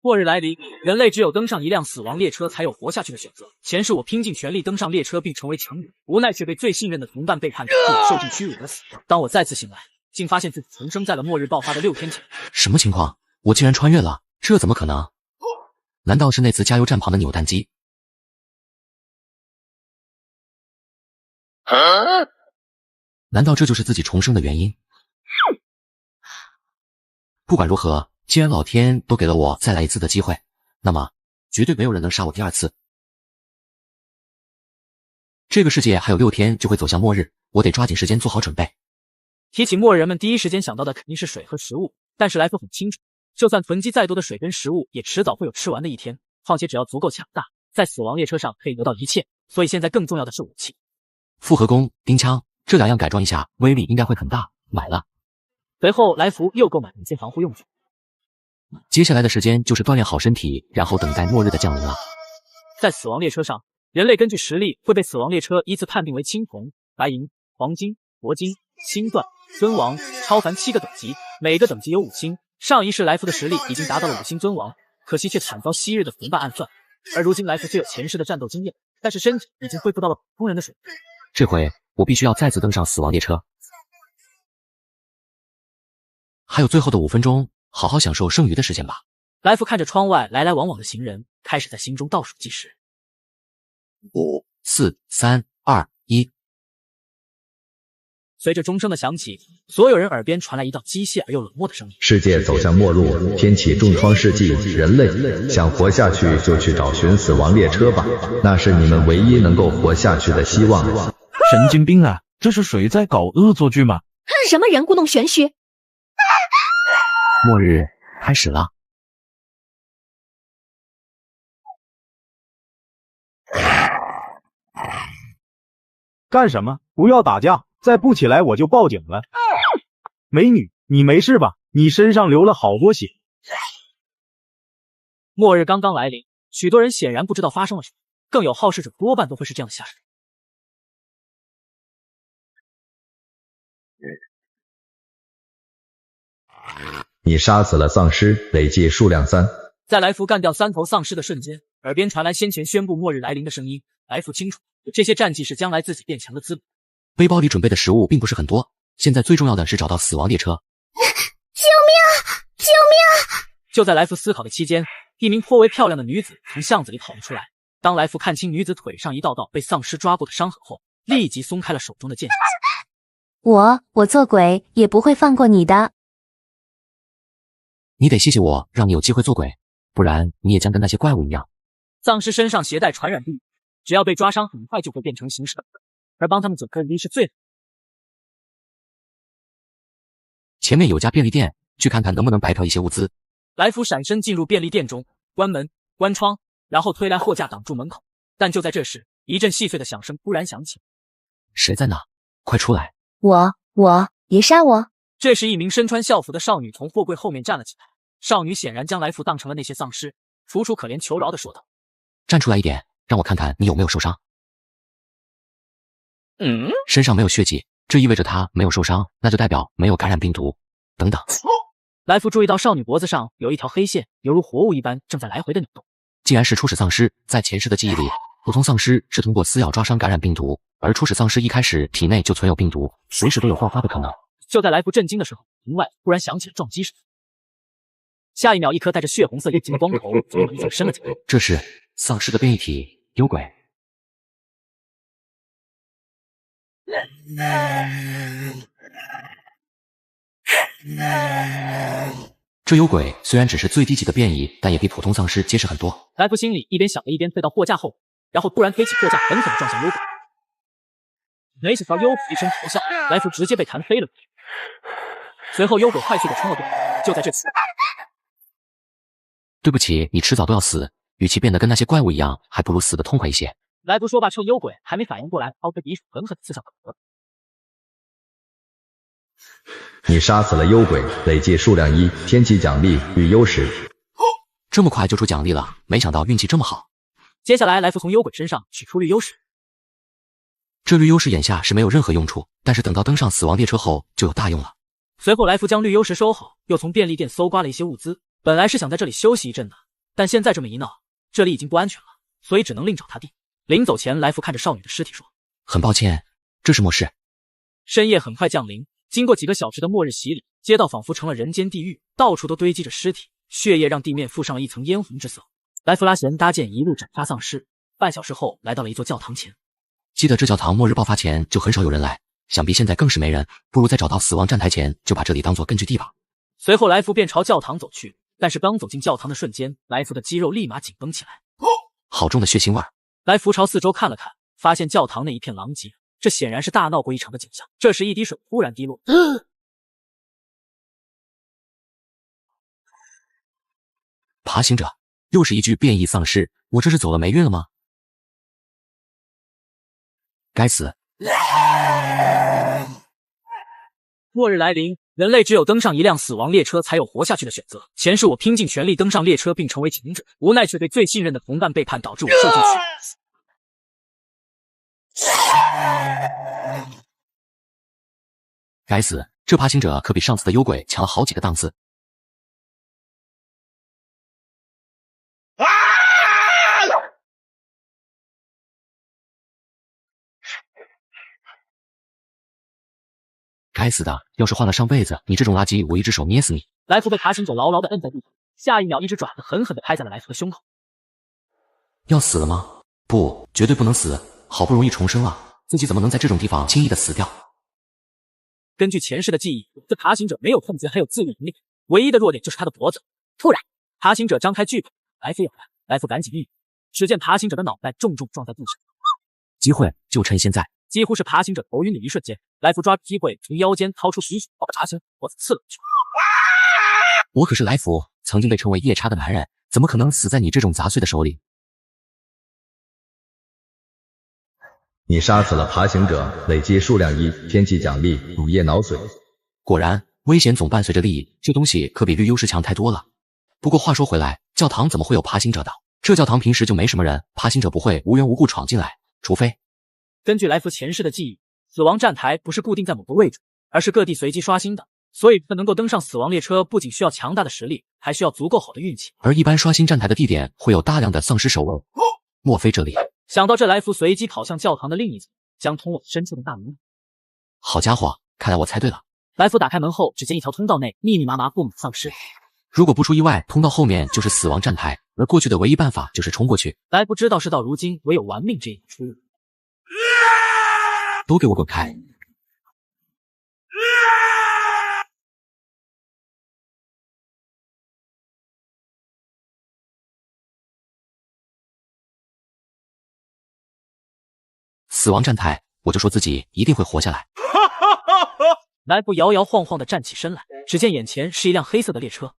末日来临，人类只有登上一辆死亡列车才有活下去的选择。前世我拼尽全力登上列车并成为强人，无奈却被最信任的同伴背叛，受尽屈辱而死。当我再次醒来，竟发现自己重生在了末日爆发的6天前。什么情况？我竟然穿越了？这怎么可能？难道是那次加油站旁的扭蛋机？难道这就是自己重生的原因？不管如何，既然老天都给了我再来一次的机会，那么绝对没有人能杀我第2次。这个世界还有6天就会走向末日，我得抓紧时间做好准备。提起末日，人们第一时间想到的肯定是水和食物，但是莱夫很清楚，就算囤积再多的水跟食物，也迟早会有吃完的一天。况且只要足够强大，在死亡列车上可以得到一切。所以现在更重要的是武器。复合弓、钉枪这2样改装一下，威力应该会很大。买了。随后来福又购买了一些防护用品。接下来的时间就是锻炼好身体，然后等待末日的降临了。在死亡列车上，人类根据实力会被死亡列车依次判定为青铜、白银、黄金、铂金、星钻、尊王、超凡7个等级，每个等级有5星。上一世来福的实力已经达到了5星尊王，可惜却惨遭昔日的同伴暗算。而如今来福虽有前世的战斗经验，但是身体已经恢复到了普通人的水平。这回我必须要再次登上死亡列车。还有最后的5分钟，好好享受剩余的时间吧。来福看着窗外来来往往的行人，开始在心中倒数计时。5、4、3、2、1。随着钟声的响起，所有人耳边传来一道机械而又冷漠的声音：世界走向末路，天启重创世纪，人类想活下去就去找寻死亡列车吧，那是你们唯一能够活下去的希望。神经病啊，这是谁在搞恶作剧吗？什么人故弄玄虚？末日开始了。干什么？不要打架，再不起来我就报警了。美女，你没事吧？你身上流了好多血。末日刚刚来临，许多人显然不知道发生了什么，更有好事者多半都会是这样的下场。你杀死了丧尸，累计数量3。在来福干掉3头丧尸的瞬间，耳边传来先前宣布末日来临的声音。来福清楚，这些战绩是将来自己变强的资本。背包里准备的食物并不是很多，现在最重要的是找到死亡列车。救命！救命！就在来福思考的期间，一名颇为漂亮的女子从巷子里跑了出来。当来福看清女子腿上一道道被丧尸抓过的伤痕后，立即松开了手中的剑。我做鬼也不会放过你的。你得谢谢我，让你有机会做鬼，不然你也将跟那些怪物一样。丧尸身上携带传染病，只要被抓伤，很快就会变成行尸，而帮他们走开离是最。前面有家便利店，去看看能不能白嫖一些物资。来福闪身进入便利店中，关门、关窗，然后推来货架挡住门口。但就在这时，一阵细碎的响声突然响起。谁在那？快出来！别杀我！这时，一名身穿校服的少女从货柜后面站了起来。少女显然将来福当成了那些丧尸，楚楚可怜求饶地说道：“站出来一点，让我看看你有没有受伤。”身上没有血迹，这意味着他没有受伤，那就代表没有感染病毒。等等，来福注意到少女脖子上有一条黑线，犹如活物一般正在来回的扭动。既然是初始丧尸，在前世的记忆里，普通丧尸是通过撕咬抓伤感染病毒，而初始丧尸一开始体内就存有病毒，随时都有爆发的可能。就在来福震惊的时候，门外突然响起了撞击声。下一秒，一颗带着血红色眼睛的光头从门缝伸了进来。这是丧尸的变异体幽鬼。这幽鬼虽然只是最低级的变异，但也比普通丧尸结实很多。来福心里一边想着，一边退到货架后，然后突然推起货架，狠狠地撞向幽鬼。没想到幽鬼一声咆哮，来福直接被弹飞了出去。随后幽鬼快速地冲了过来。就在这时，对不起，你迟早都要死，与其变得跟那些怪物一样，还不如死得痛快一些。来福说罢，趁幽鬼还没反应过来，抛开匕首狠狠刺向口额。你杀死了幽鬼，累计数量1，天启奖励与优势。这么快就出奖励了，没想到运气这么好。接下来，来福从幽鬼身上取出绿幽石。这绿幽石眼下是没有任何用处，但是等到登上死亡列车后就有大用了。随后，来福将绿幽石收好，又从便利店搜刮了一些物资。本来是想在这里休息一阵的，但现在这么一闹，这里已经不安全了，所以只能另找他地。临走前，来福看着少女的尸体说：“很抱歉，这是末世。”深夜很快降临，经过几个小时的末日洗礼，街道仿佛成了人间地狱，到处都堆积着尸体，血液让地面附上了一层嫣红之色。莱弗拉贤搭建一路斩杀丧尸，半小时后来到了一座教堂前。记得这教堂末日爆发前就很少有人来，想必现在更是没人，不如在找到死亡站台前就把这里当作根据地吧。随后来福便朝教堂走去，但是刚走进教堂的瞬间，来福的肌肉立马紧绷起来。好重的血腥味儿！来福朝四周看了看，发现教堂内一片狼藉，这显然是大闹过一场的景象。这时一滴水突然滴落，爬行者，又是一具变异丧尸，我这是走了霉运了吗？该死！末日来临，人类只有登上一辆死亡列车才有活下去的选择。前世我拼尽全力登上列车并成为行者，无奈却对最信任的同伴背叛，导致我受进去。该死，这爬行者可比上次的幽鬼强了好几个档次。该死的！要是换了上辈子，你这种垃圾，我一只手捏死你！来福被爬行者牢牢地摁在地上，下一秒一只爪子狠狠地拍在了来福的胸口。要死了吗？不，绝对不能死！好不容易重生了，自己怎么能在这种地方轻易的死掉？根据前世的记忆，这爬行者没有控制还有自愈能力，唯一的弱点就是他的脖子。突然，爬行者张开巨口，来福咬来，来福赶紧运。只见爬行者的脑袋重重撞在地上，机会就趁现在！几乎是爬行者头晕的一瞬间，来福抓住机会从腰间掏出匕首，把爬行脖子刺了过去。我可是来福，曾经被称为夜叉的男人，怎么可能死在你这种杂碎的手里？你杀死了爬行者，累积数量1，天际奖励乳液脑髓。果然，危险总伴随着利益，这东西可比绿优势强太多了。不过话说回来，教堂怎么会有爬行者的？这教堂平时就没什么人，爬行者不会无缘无故闯进来，除非……根据来福前世的记忆，死亡站台不是固定在某个位置，而是各地随机刷新的。所以他能够登上死亡列车，不仅需要强大的实力，还需要足够好的运气。而一般刷新站台的地点会有大量的丧尸守卫，莫非这里？想到这，来福随即跑向教堂的另一侧，将通往深处的大门。好家伙，看来我猜对了。来福打开门后，只见一条通道内密密麻麻布满丧尸。如果不出意外，通道后面就是死亡站台，而过去的唯一办法就是冲过去。来福知道事到如今，唯有玩命这一条出路。都给我滚开！死亡站台，我就说自己一定会活下来。来福摇摇晃晃地站起身来，只见眼前是一辆黑色的列车。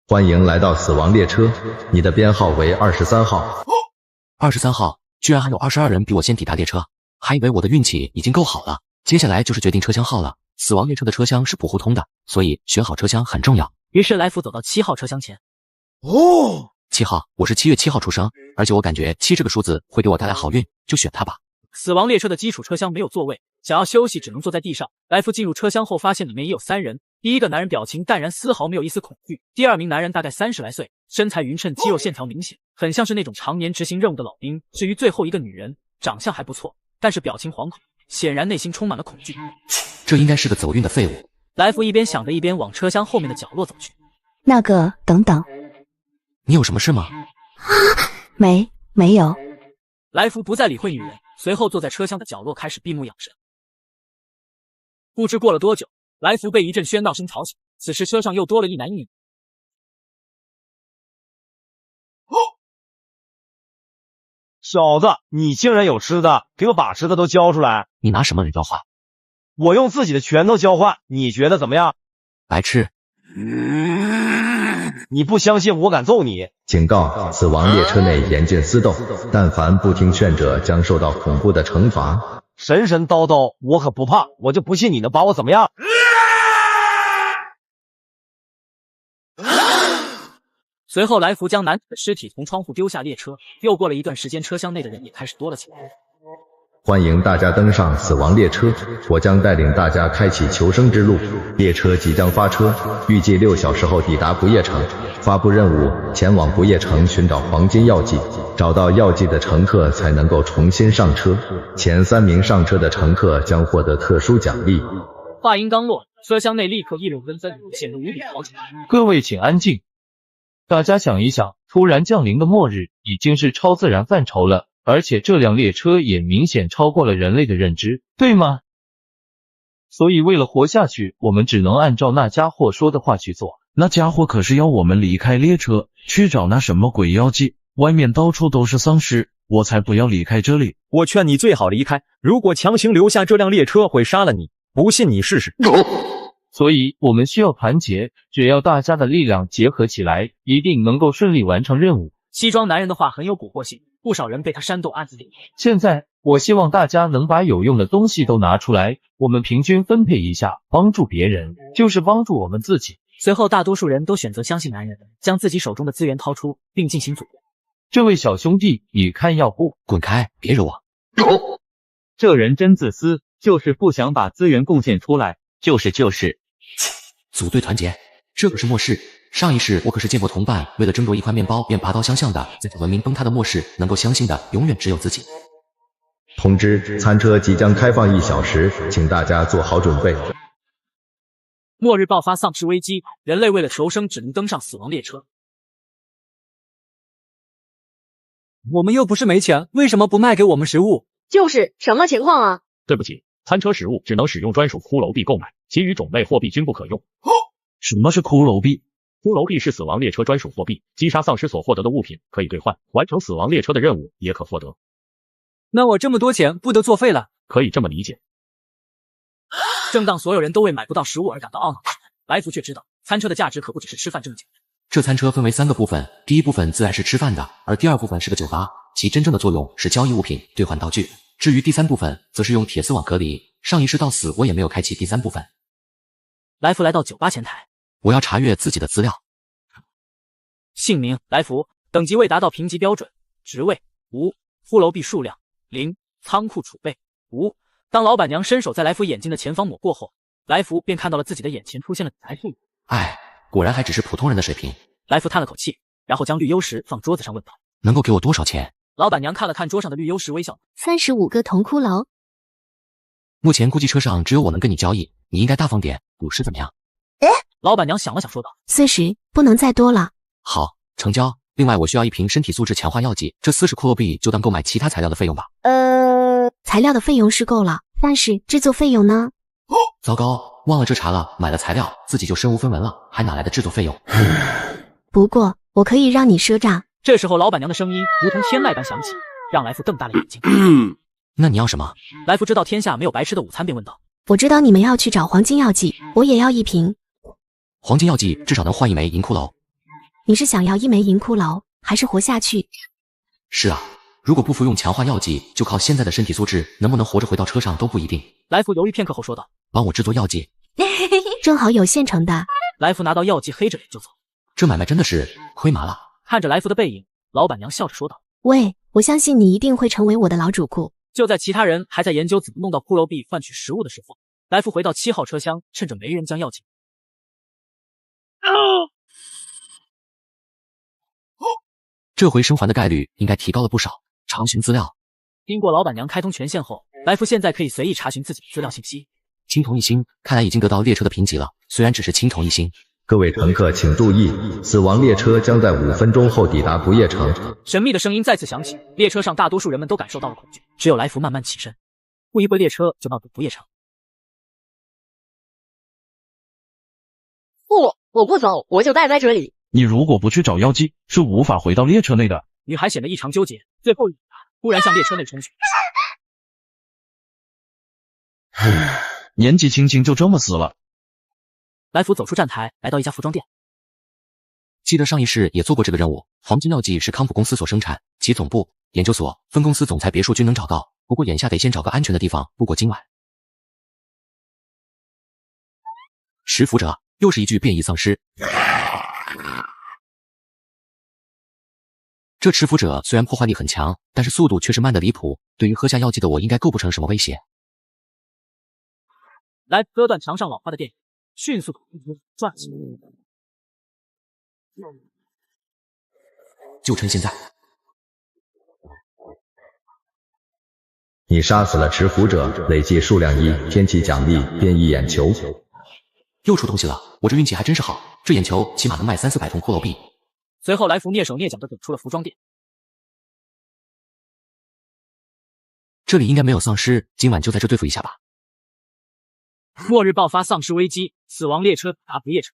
欢迎来到死亡列车，你的编号为23号。23号，居然还有22人比我先抵达列车，还以为我的运气已经够好了。接下来就是决定车厢号了。死亡列车的车厢是不互通的，所以选好车厢很重要。于是来福走到7号车厢前。7号，我是7月7号出生，而且我感觉7这个数字会给我带来好运，就选它吧。死亡列车的基础车厢没有座位，想要休息只能坐在地上。来福进入车厢后，发现里面也有3人。第一个男人表情淡然，丝毫没有一丝恐惧。第二名男人大概30来岁，身材匀称，肌肉线条明显，很像是那种常年执行任务的老兵。至于最后一个女人，长相还不错，但是表情惶恐，显然内心充满了恐惧。这应该是个走运的废物。来福一边想着，一边往车厢后面的角落走去。那个，等等，你有什么事吗？没有。来福不再理会女人，随后坐在车厢的角落开始闭目养神。不知过了多久，来福被一阵喧闹声吵醒，此时车上又多了一男一女。小子，你竟然有吃的，给我把吃的都交出来！你拿什么人交换？我用自己的拳头交换，你觉得怎么样？白痴！你不相信我敢揍你！警告：死亡列车内严禁私斗，但凡不听劝者将受到恐怖的惩罚。神神叨叨，我可不怕，我就不信你能把我怎么样！随后，来福将男子的尸体从窗户丢下列车。又过了一段时间，车厢内的人也开始多了起来。欢迎大家登上死亡列车，我将带领大家开启求生之路。列车即将发车，预计6小时后抵达不夜城。发布任务：前往不夜城寻找黄金药剂，找到药剂的乘客才能够重新上车。前3名上车的乘客将获得特殊奖励。话音刚落，车厢内立刻议论纷纷，显得无比嘈杂。各位请安静，大家想一想，突然降临的末日已经是超自然范畴了。而且这辆列车也明显超过了人类的认知，对吗？所以为了活下去，我们只能按照那家伙说的话去做。那家伙可是要我们离开列车，去找那什么鬼药剂，外面到处都是丧尸，我才不要离开这里。我劝你最好离开，如果强行留下这辆列车会杀了你，不信你试试。所以我们需要团结，只要大家的力量结合起来，一定能够顺利完成任务。西装男人的话很有蛊惑性，不少人被他煽动暗自点名。现在我希望大家能把有用的东西都拿出来，我们平均分配一下，帮助别人就是帮助我们自己。随后大多数人都选择相信男人，将自己手中的资源掏出并进行组织。这位小兄弟，你看要不滚开，别惹我。这人真自私，就是不想把资源贡献出来。就是。组队团结，这可是末世。上一世我可是见过同伴为了争夺一块面包便拔刀相向的，在这文明崩塌的末世，能够相信的永远只有自己。通知：餐车即将开放1小时，请大家做好准备。末日爆发丧尸危机，人类为了求生只能登上死亡列车。我们又不是没钱，为什么不卖给我们食物？就是什么情况啊？对不起，餐车食物只能使用专属骷髅币购买，其余种类货币均不可用。什么是骷髅币？骷髅币是死亡列车专属货币，击杀丧尸所获得的物品可以兑换，完成死亡列车的任务也可获得。那我这么多钱不得作废了？可以这么理解。正当所有人都为买不到食物而感到懊恼时，来福却知道餐车的价值可不只是吃饭这么简单。这餐车分为3个部分，第一部分自然是吃饭的，而第2部分是个酒吧，其真正的作用是交易物品、兑换道具。至于第3部分，则是用铁丝网隔离。上一世到死，我也没有开启第3部分。来福来到酒吧前台，我要查阅自己的资料。姓名：来福，等级未达到评级标准，职位：无，骷髅币数量0，仓库储备无。当老板娘伸手在来福眼睛的前方抹过后，来福便看到了自己的眼前出现了几台数字。哎，果然还只是普通人的水平。来福叹了口气，然后将绿幽石放桌子上问道：能够给我多少钱？老板娘看了看桌上的绿幽石，微笑：35个铜骷髅。目前估计车上只有我能跟你交易，你应该大方点，股市怎么样？老板娘想了想说道：40，不能再多了。好，成交。另外我需要1瓶身体素质强化药剂，这40骷髅币就当购买其他材料的费用吧。材料的费用是够了，但是制作费用呢？糟糕，忘了这茬了，买了材料自己就身无分文了，还哪来的制作费用？不过我可以让你赊账。这时候老板娘的声音如同天籁般响起，让来福瞪大了眼睛。那你要什么？来福知道天下没有白吃的午餐，便问道：我知道你们要去找黄金药剂，我也要1瓶。黄金药剂至少能换1枚银骷髅。你是想要1枚银骷髅，还是活下去？是啊，如果不服用强化药剂，就靠现在的身体素质，能不能活着回到车上都不一定。来福犹豫片刻后说道：帮我制作药剂。正好有现成的。来福拿到药剂，黑着脸就走。这买卖真的是亏麻了。看着来福的背影，老板娘笑着说道：喂，我相信你一定会成为我的老主顾。就在其他人还在研究怎么弄到骷髅币换取食物的时候，来福回到7号车厢，趁着没人将药剂。这回生还的概率应该提高了不少。查询资料。经过老板娘开通权限后，来福现在可以随意查询自己的资料信息。青铜一星，看来已经得到列车的评级了，虽然只是青铜一星。各位乘客请注意，死亡列车将在5分钟后抵达不夜城。神秘的声音再次响起，列车上大多数人们都感受到了恐惧，只有来福慢慢起身。不一会列车就到了不夜城。不，我不走，我就待在这里。你如果不去找药剂，是无法回到列车内的。女孩显得异常纠结，最后忽然向列车内冲去。年纪轻轻就这么死了。来福走出站台，来到一家服装店。记得上一世也做过这个任务。黄金药剂是康普公司所生产，其总部、研究所、分公司、总裁别墅均能找到。不过眼下得先找个安全的地方度过今晚。食腐者，又是一具变异丧尸。这持斧者虽然破坏力很强，但是速度却是慢得离谱，对于喝下药剂的我应该构不成什么威胁。来，割断墙上老化的电源，迅速转起。就趁现在。你杀死了持斧者，累计数量1，天启奖励变异眼球。又出东西了，我这运气还真是好，这眼球起码能卖300-400铜骷髅币。随后来福蹑手蹑脚地走出了服装店。这里应该没有丧尸，今晚就在这对付一下吧。末日爆发丧尸危机，死亡列车抵达不夜城。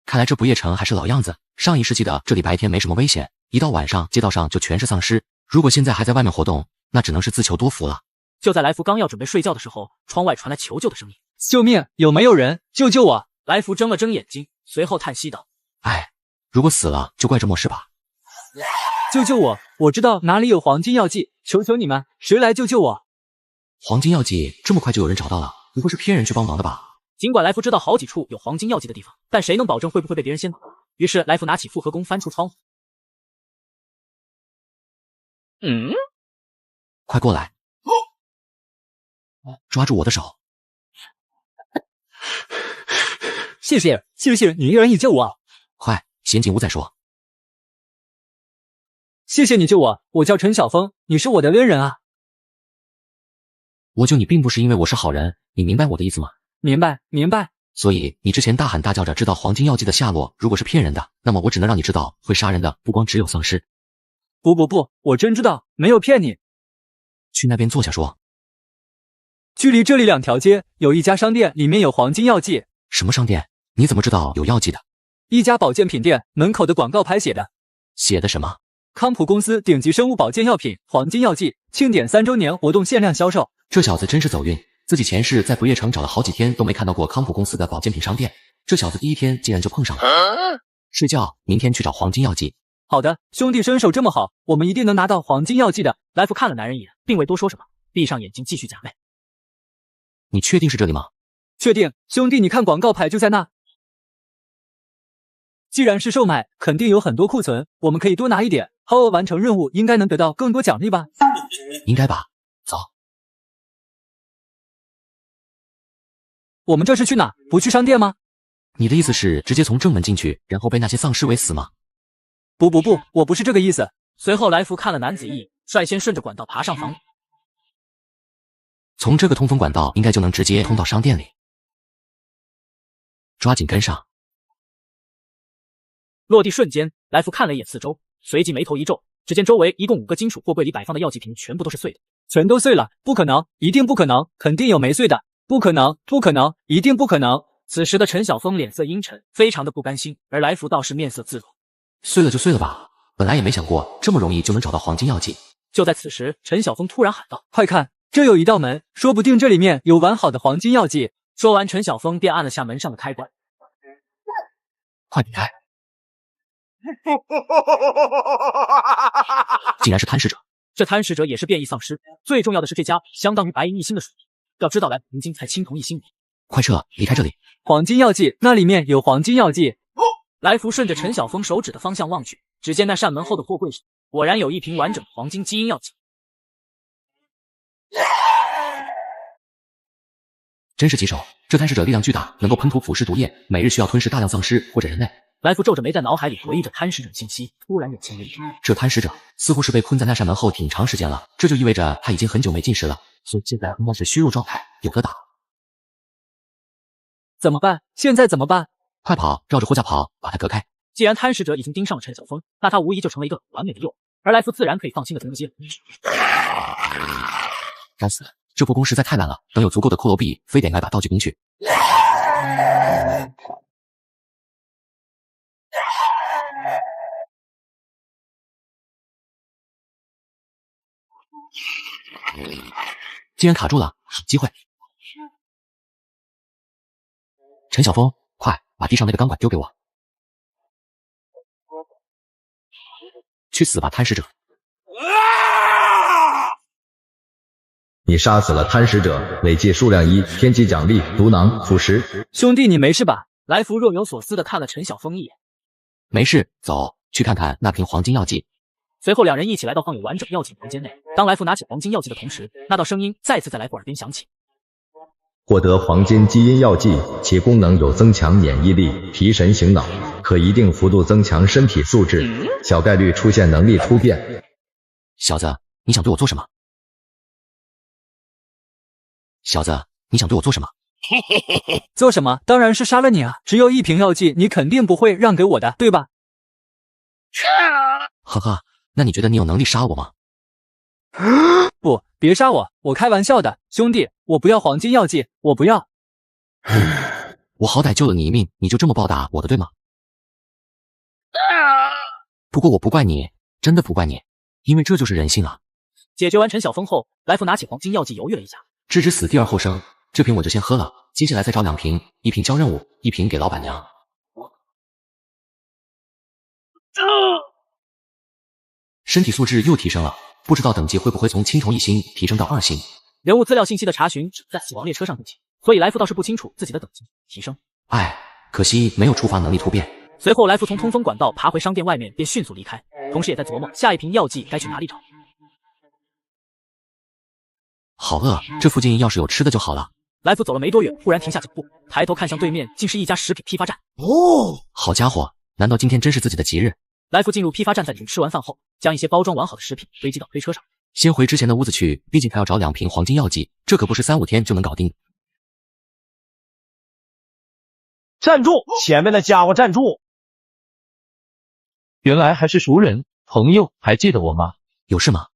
看来这不夜城还是老样子，上一世纪的这里白天没什么危险，一到晚上街道上就全是丧尸。如果现在还在外面活动，那只能是自求多福了。就在来福刚要准备睡觉的时候，窗外传来求救的声音：“救命！有没有人？救救我！”来福睁了睁眼睛，随后叹息道：“哎，如果死了就怪这末世吧。救救我！我知道哪里有黄金药剂，求求你们，谁来救救我！”黄金药剂这么快就有人找到了，不会是骗人去帮忙的吧？尽管来福知道好几处有黄金药剂的地方，但谁能保证会不会被别人先到？于是来福拿起复合弓翻出窗户。快过来！抓住我的手！谢谢你愿意救我。快，先进屋再说。谢谢你救我，我叫陈晓峰，你是我的恩人啊。我救你并不是因为我是好人，你明白我的意思吗？明白。所以你之前大喊大叫着知道黄金药剂的下落，如果是骗人的，那么我只能让你知道会杀人的不光只有丧尸。不，我真知道，没有骗你。去那边坐下说。距离这里2条街有一家商店，里面有黄金药剂。什么商店？你怎么知道有药剂的？一家保健品店，门口的广告牌写的。写的什么？康普公司顶级生物保健药品黄金药剂庆典3周年活动限量销售。这小子真是走运，自己前世在不夜城找了好几天都没看到过康普公司的保健品商店，这小子第一天竟然就碰上了。睡觉，明天去找黄金药剂。好的，兄弟身手这么好，我们一定能拿到黄金药剂的。来福看了男人一眼，并未多说什么，闭上眼睛继续假寐。你确定是这里吗？确定，兄弟，你看广告牌就在那。既然是售卖，肯定有很多库存，我们可以多拿一点，好好完成任务，应该能得到更多奖励吧？应该吧。走。我们这是去哪？不去商店吗？你的意思是直接从正门进去，然后被那些丧尸围死吗？不，我不是这个意思。随后来福看了男子一眼，率先顺着管道爬上房。从这个通风管道应该就能直接通到商店里。抓紧跟上。落地瞬间，来福看了一眼四周，随即眉头一皱，只见周围一共5个金属货柜里摆放的药剂瓶全部都是碎的。全都碎了？不可能，一定不可能，肯定有没碎的。不可能，一定不可能。此时的陈晓峰脸色阴沉，非常的不甘心，而来福倒是面色自若。碎了就碎了吧，本来也没想过这么容易就能找到黄金药剂。就在此时，陈晓峰突然喊道：“快看，这有一道门，说不定这里面有完好的黄金药剂。”说完，陈晓峰便按了下门上的开关。快点开！竟然是贪食者！这贪食者也是变异丧尸，最重要的是这家相当于白银1星的水平。要知道来平均才青铜1星。快撤，离开这里！黄金药剂，那里面有黄金药剂。来福顺着陈晓峰手指的方向望去，只见那扇门后的货柜上果然有一瓶完整的黄金基因药剂。真是棘手，这贪食者力量巨大，能够喷吐腐蚀毒液，每日需要吞噬大量丧尸或者人类。来福皱着眉在脑海里回忆着贪食者信息，突然眼前一亮。这贪食者似乎是被困在那扇门后挺长时间了，这就意味着他已经很久没进食了，所以现在应该是虚弱状态，有的打。怎么办？现在怎么办？快跑，绕着货架跑，把他隔开。既然贪食者已经盯上了陈晓峰，那他无疑就成了一个完美的诱饵，而来福自然可以放心的承接。该死，这破工实在太烂了，等有足够的骷髅币，非得来把道具工去。竟然卡住了，机会！陈晓峰，快把地上那个钢管丢给我！去死吧，贪食者！你杀死了贪食者，累计数量1，天级奖励毒囊腐蚀。兄弟，你没事吧？来福若有所思的看了陈晓峰一眼。没事，走，去看看那瓶黄金药剂。随后两人一起来到放有完整药剂的房间内。当来福拿起黄金药剂的同时，那道声音再次在来福耳边响起。获得黄金基因药剂，其功能有增强免疫力、提神醒脑，可一定幅度增强身体素质，小概率出现能力突变。小子，你想对我做什么？小子，你想对我做什么？做什么？当然是杀了你啊！只有一瓶药剂，你肯定不会让给我的，对吧？呵呵，那你觉得你有能力杀我吗？不，别杀我，我开玩笑的，兄弟，我不要黄金药剂，我不要。我好歹救了你一命，你就这么报答我的，对吗？不过我不怪你，真的不怪你，因为这就是人性啊。解决完陈晓峰后，来福拿起黄金药剂犹豫了一下，置之死地而后生，这瓶我就先喝了，接下来再找2瓶，一瓶交任务，一瓶给老板娘。身体素质又提升了，不知道等级会不会从青铜1星提升到2星。人物资料信息的查询只在死亡列车上进行，所以来福倒是不清楚自己的等级提升。唉，可惜没有触发能力突变。随后来福从通风管道爬回商店外面，便迅速离开，同时也在琢磨下一瓶药剂该去哪里找。好饿，这附近要是有吃的就好了。来福走了没多远，忽然停下脚步，抬头看向对面，竟是一家食品批发站。哦，好家伙，难道今天真是自己的吉日？来福进入批发站，在里面吃完饭后，将一些包装完好的食品堆积到推车上。先回之前的屋子去，毕竟他要找2瓶黄金药剂，这可不是3、5天就能搞定。站住！前面的家伙站住！原来还是熟人，朋友，还记得我吗？有事吗？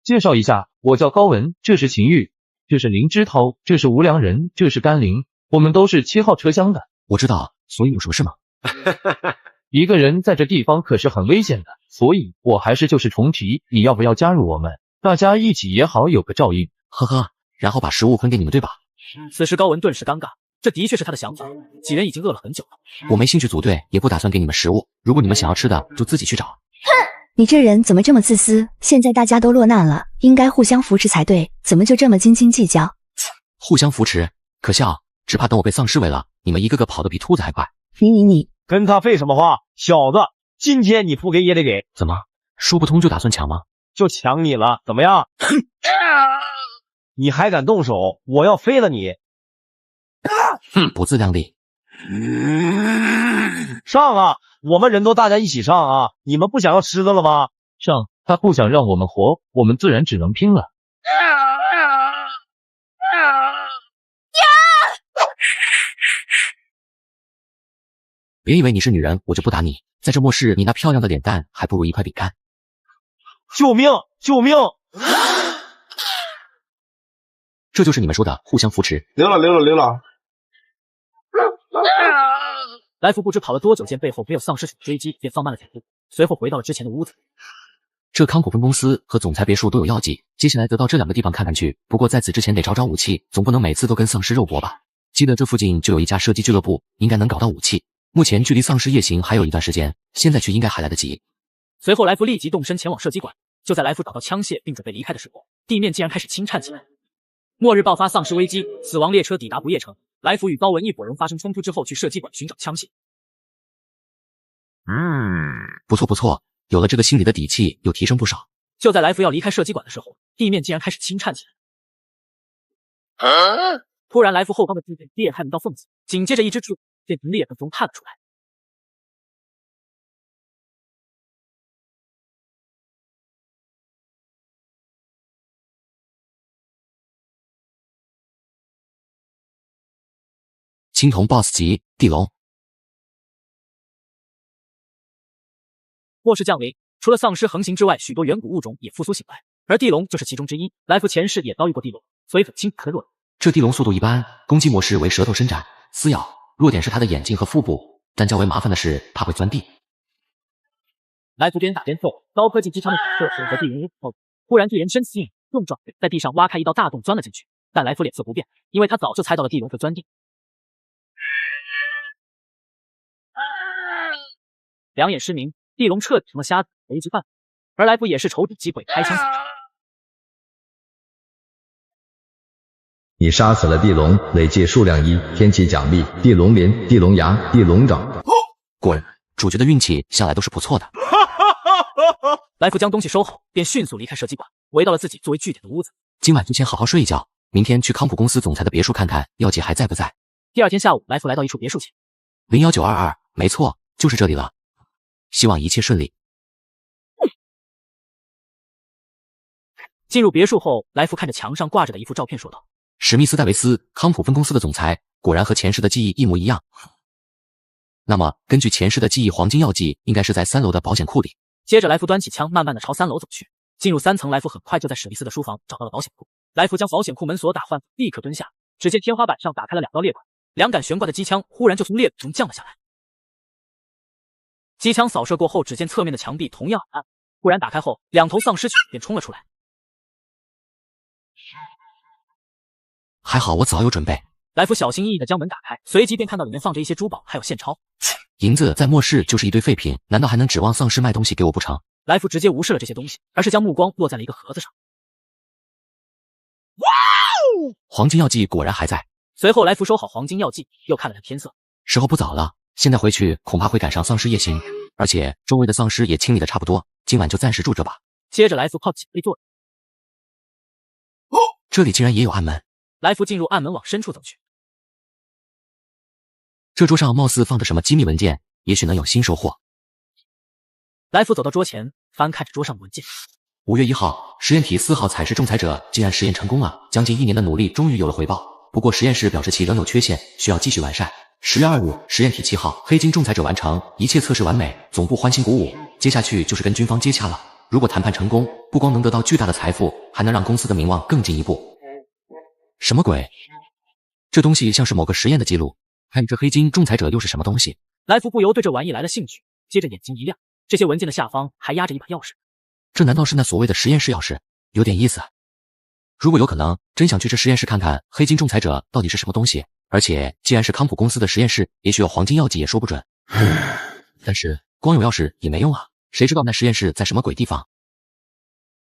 介绍一下，我叫高文，这是秦玉，这是林之涛，这是吴良人，这是甘霖，我们都是7号车厢的。我知道，所以有什么事吗？一个人在这地方可是很危险的，所以我还是就是重提，你要不要加入我们？大家一起也好，有个照应。呵呵，然后把食物分给你们，对吧？此时高文顿时尴尬，这的确是他的想法。几人已经饿了很久了，我没兴趣组队，也不打算给你们食物。如果你们想要吃的，就自己去找。哼，你这人怎么这么自私？现在大家都落难了，应该互相扶持才对，怎么就这么斤斤计较？互相扶持，可笑！只怕等我被丧尸围了，你们一个个跑得比兔子还快。你跟他废什么话？小子，今天你不给也得给。怎么说不通就打算抢吗？就抢你了，怎么样？你还敢动手，我要废了你！哼，不自量力！上啊！我们人都大家一起上啊！你们不想要吃的了吗？上！他不想让我们活，我们自然只能拼了。别以为你是女人，我就不打你。在这末世，你那漂亮的脸蛋还不如一块饼干。救命！救命！这就是你们说的互相扶持。溜了。来福不知跑了多久，见背后没有丧尸群追击，便放慢了脚步，随后回到了之前的屋子。这康口分公司和总裁别墅都有药剂，接下来得到这2个地方看看去。不过在此之前得找找武器，总不能每次都跟丧尸肉搏吧。记得这附近就有一家射击俱乐部，应该能搞到武器。目前距离丧尸夜行还有一段时间，现在去应该还来得及。随后来福立即动身前往射击馆，就在来福找到枪械并准备离开的时候，地面竟然开始轻颤起来。末日爆发丧尸危机，死亡列车抵达不夜城。来福与高文一伙人发生冲突之后，去射击馆寻找枪械。不错，有了这个心里的底气，又提升不少。就在来福要离开射击馆的时候，地面竟然开始轻颤起来。突然，来福后方的地被裂开1道缝隙，紧接着一只巨便从裂缝中探了出来。青铜 BOSS 级地龙。末世降临，除了丧尸横行之外，许多远古物种也复苏醒来，而地龙就是其中之一。来福前世也遭遇过地龙，所以很清楚它的弱点。这地龙速度一般，攻击模式为舌头伸展撕咬，弱点是它的眼睛和腹部，但较为麻烦的是它会钻地。来福边打边揍，高科技机枪的扫射和地龙后，忽然巨人身形硬重撞，在地上挖开1道大洞钻了进去。但来福脸色不变，因为他早就猜到了地龙会钻地。两眼失明，地龙彻底成了瞎子，没吃饭。而来福也是瞅准机会开枪扫射。你杀死了地龙，累计数量1，天启奖励地龙鳞、地龙牙、地龙爪。滚！主角的运气向来都是不错的。来福将东西收好，便迅速离开设计馆，回到了自己作为据点的屋子。今晚就先好好睡一觉，明天去康普公司总裁的别墅看看药剂还在不在。第二天下午，来福来到一处别墅前01922，没错，就是这里了。希望一切顺利。进入别墅后，来福看着墙上挂着的一幅照片说道：“史密斯·戴维斯，康普分公司的总裁，果然和前世的记忆一模一样。那么，根据前世的记忆，黄金药剂应该是在3楼的保险库里。”接着，来福端起枪，慢慢的朝3楼走去。进入3层，来福很快就在史密斯的书房找到了保险库。来福将保险库门锁打换，立刻蹲下，只见天花板上打开了2道裂管，2杆悬挂的机枪忽然就从裂管中降了下来。机枪扫射过后，只见侧面的墙壁同样很暗，忽然打开后，2头丧尸犬便冲了出来。还好我早有准备。来福小心翼翼地将门打开，随即便看到里面放着一些珠宝，还有现钞。银子在末世就是一堆废品，难道还能指望丧尸卖东西给我不成？来福直接无视了这些东西，而是将目光落在了一个盒子上。哇哦！黄金药剂果然还在。随后来福收好黄金药剂，又看了看天色，时候不早了，现在回去恐怕会赶上丧尸夜行，而且周围的丧尸也清理的差不多，今晚就暂时住这吧。接着来福靠墙壁坐。这里竟然也有暗门。来福进入暗门往深处走去。这桌上貌似放着什么机密文件，也许能有新收获。来福走到桌前，翻看着桌上的文件。5月1号，实验体4号采试仲裁者竟然实验成功了，将近1年的努力终于有了回报。不过实验室表示其仍有缺陷，需要继续完善。10月2日，实验体7号黑金仲裁者完成，一切测试完美，总部欢欣鼓舞。接下去就是跟军方接洽了。如果谈判成功，不光能得到巨大的财富，还能让公司的名望更进一步。什么鬼？这东西像是某个实验的记录。还有这黑金仲裁者又是什么东西？来福不由对这玩意来了兴趣，接着眼睛一亮，这些文件的下方还压着一把钥匙。这难道是那所谓的实验室钥匙？有点意思。如果有可能，真想去这实验室看看黑金仲裁者到底是什么东西。而且既然是康普公司的实验室，也许有黄金药剂也说不准。但是光有钥匙也没用啊，谁知道那实验室在什么鬼地方？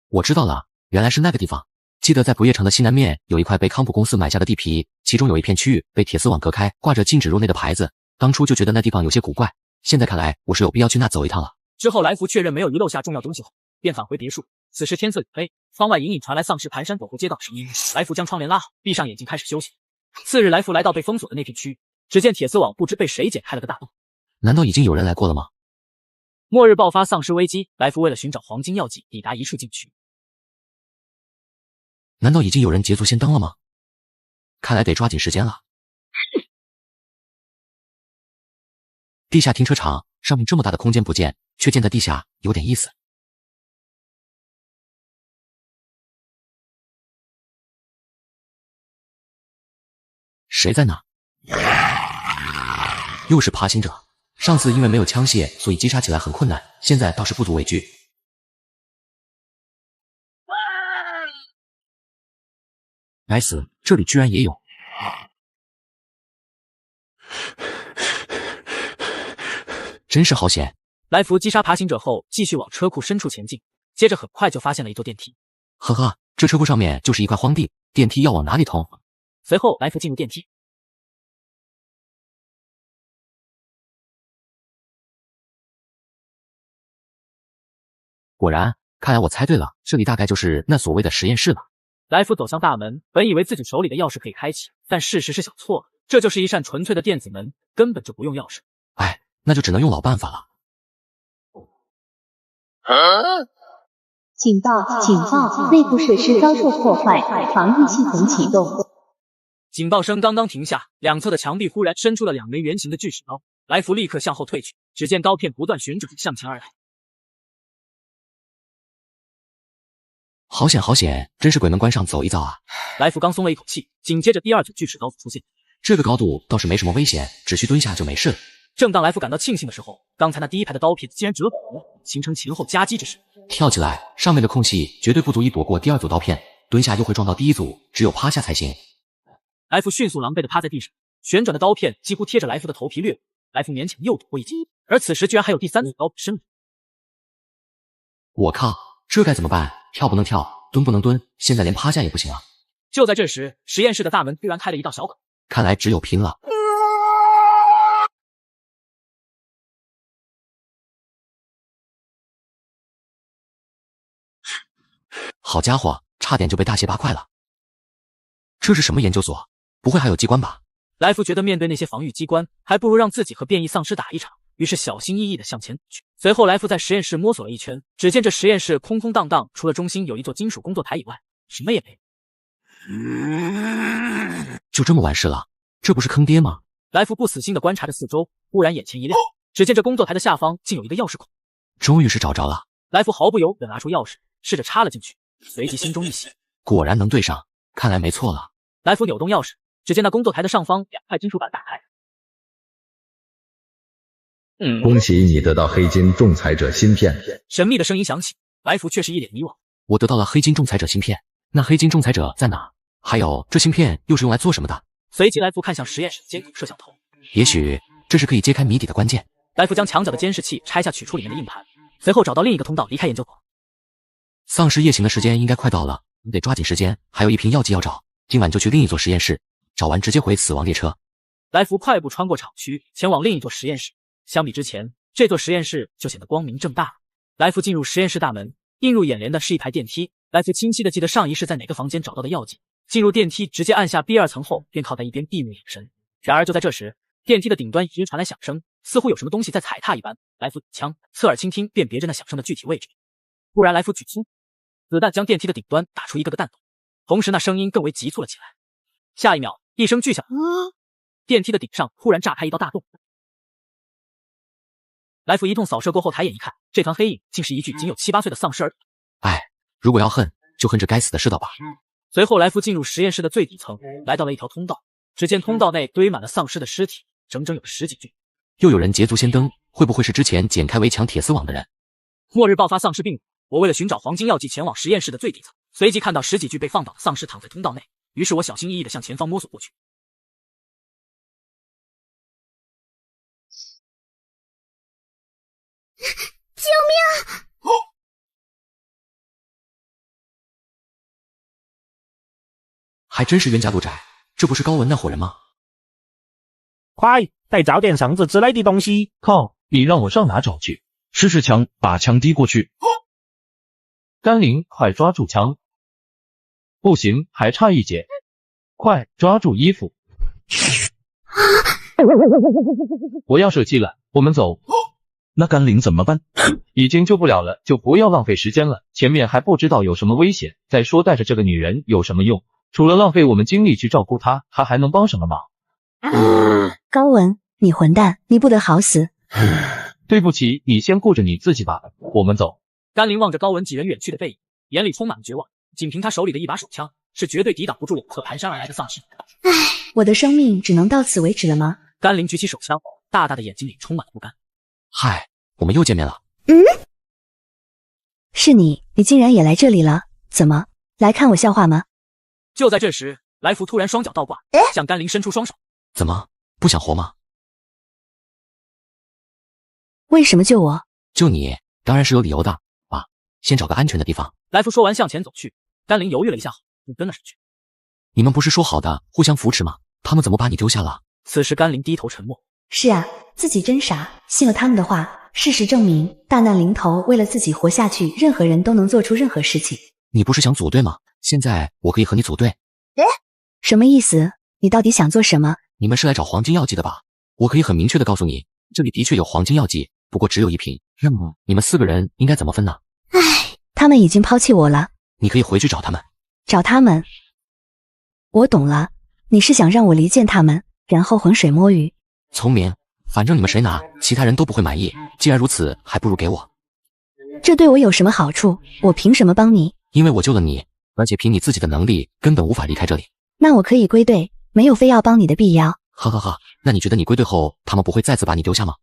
我知道了，原来是那个地方。记得在不夜城的西南面有一块被康普公司买下的地皮，其中有一片区域被铁丝网隔开，挂着禁止入内的牌子。当初就觉得那地方有些古怪，现在看来我是有必要去那走一趟了。之后来福确认没有遗漏下重要东西后，便返回别墅。此时天色已黑，窗外隐隐传来丧尸蹒跚走过街道的声音。来福将窗帘拉好，闭上眼睛开始休息。次日，来福来到被封锁的那片区域，只见铁丝网不知被谁剪开了个大洞。难道已经有人来过了吗？末日爆发丧尸危机，来福为了寻找黄金药剂，抵达一处禁区。难道已经有人捷足先登了吗？看来得抓紧时间了。地下停车场上面这么大的空间不见，却建在地下，有点意思。谁在那？又是爬行者。上次因为没有枪械，所以击杀起来很困难，现在倒是不足为惧。该死，这里居然也有！真是好险！来福击杀爬行者后，继续往车库深处前进，接着很快就发现了一座电梯。呵呵，这车库上面就是一块荒地，电梯要往哪里通？随后，来福进入电梯。果然，看来我猜对了，这里大概就是那所谓的实验室了。来福走向大门，本以为自己手里的钥匙可以开启，但事实是想错了，这就是一扇纯粹的电子门，根本就不用钥匙。哎，那就只能用老办法了。警报！警报！内部设施遭受破坏，防御系统启动。警报声刚刚停下，两侧的墙壁忽然伸出了2枚圆形的巨石刀，来福立刻向后退去，只见刀片不断旋转向前而来。好险好险，真是鬼门关上走一遭啊！来福刚松了一口气，紧接着第2组巨齿刀出现。这个高度倒是没什么危险，只需蹲下就没事了。正当来福感到庆幸的时候，刚才那第1排的刀片竟然折返了，形成前后夹击之势。跳起来，上面的空隙绝对不足以躲过第2组刀片，蹲下又会撞到第1组，只有趴下才行。来福迅速狼狈地趴在地上，旋转的刀片几乎贴着来福的头皮掠过，来福勉强又躲过一击。而此时居然还有第3组刀伸了。我靠，这该怎么办？跳不能跳，蹲不能蹲，现在连趴下也不行啊！就在这时，实验室的大门居然开了一道小口，看来只有拼了。好家伙，差点就被大卸8块了。这是什么研究所？不会还有机关吧？来福觉得面对那些防御机关，还不如让自己和变异丧尸打一场，于是小心翼翼地向前走去。随后，来福在实验室摸索了一圈，只见这实验室空空荡荡，除了中心有一座金属工作台以外，什么也没有。就这么完事了？这不是坑爹吗？来福不死心地观察着四周，忽然眼前一亮，只见这工作台的下方竟有一个钥匙孔。终于是找着了。来福毫不犹豫地拿出钥匙，试着插了进去，随即心中一喜，果然能对上，看来没错了。来福扭动钥匙，只见那工作台的上方2块金属板打开。恭喜你得到黑金仲裁者芯片。神秘的声音响起，来福却是一脸迷惘。我得到了黑金仲裁者芯片，那黑金仲裁者在哪？还有这芯片又是用来做什么的？随即来福看向实验室的监控摄像头，也许这是可以揭开谜底的关键。来福将墙角的监视器拆下，取出里面的硬盘，随后找到另一个通道离开研究所。丧尸夜行的时间应该快到了，你得抓紧时间，还有一瓶药剂要找，今晚就去另一座实验室，找完直接回死亡列车。来福快步穿过厂区，前往另一座实验室。相比之前，这座实验室就显得光明正大了。来福进入实验室大门，映入眼帘的是一排电梯。来福清晰地记得上一世在哪个房间找到的药剂。进入电梯，直接按下 B2 层后，便靠在一边闭目养神。然而就在这时，电梯的顶端一直传来响声，似乎有什么东西在踩踏一般。来福枪侧耳倾听，辨别着那响声的具体位置。突然，来福举出子弹，将电梯的顶端打出一个个弹洞，同时那声音更为急促了起来。下一秒，一声巨响，电梯的顶上忽然炸开一道大洞。来福一通扫射过后，抬眼一看，这团黑影竟是一具仅有7、8岁的丧尸儿童。哎，如果要恨，就恨这该死的世道吧。随后，来福进入实验室的最底层，来到了一条通道。只见通道内堆满了丧尸的尸体，整整有10几具。又有人捷足先登，会不会是之前剪开围墙铁丝网的人？末日爆发丧尸病毒，我为了寻找黄金药剂，前往实验室的最底层，随即看到10几具被放倒的丧尸躺在通道内，于是我小心翼翼地向前方摸索过去。救命！还真是冤家路窄，这不是高文那伙人吗？快，再找点绳子之类的东西。靠，你让我上哪找去？试试枪，把枪递过去。甘霖，快抓住枪！不行，还差一截。快抓住衣服！我要射击了，我们走。那甘霖怎么办？已经救不了了，就不要浪费时间了。前面还不知道有什么危险，再说带着这个女人有什么用？除了浪费我们精力去照顾她，她还能帮什么忙？高文，你混蛋，你不得好死！对不起，你先顾着你自己吧，我们走。甘霖望着高文几人远去的背影，眼里充满了绝望。仅凭他手里的一把手枪，是绝对抵挡不住2侧蹒跚而来的丧尸。唉，我的生命只能到此为止了吗？甘霖举起手枪，大大的眼睛里充满了不甘。嗨，我们又见面了。是你竟然也来这里了？怎么，来看我笑话吗？就在这时，来福突然双脚倒挂，向甘霖伸出双手。怎么，不想活吗？为什么救我？救你，当然是有理由的。爸，先找个安全的地方。来福说完向前走去，甘霖犹豫了一下后，就跟了上去。你们不是说好的互相扶持吗？他们怎么把你丢下了？此时甘霖低头沉默。是啊，自己真傻，信了他们的话。事实证明，大难临头，为了自己活下去，任何人都能做出任何事情。你不是想组队吗？现在我可以和你组队。什么意思？你到底想做什么？你们是来找黄金药剂的吧？我可以很明确的告诉你，这里的确有黄金药剂，不过只有1瓶。那么你们4个人应该怎么分呢？唉，他们已经抛弃我了。你可以回去找他们。找他们？我懂了，你是想让我离间他们，然后浑水摸鱼。聪明，反正你们谁拿，其他人都不会满意。既然如此，还不如给我。这对我有什么好处？我凭什么帮你？因为我救了你，而且凭你自己的能力，根本无法离开这里。那我可以归队，没有非要帮你的必要。哈哈哈，那你觉得你归队后，他们不会再次把你丢下吗？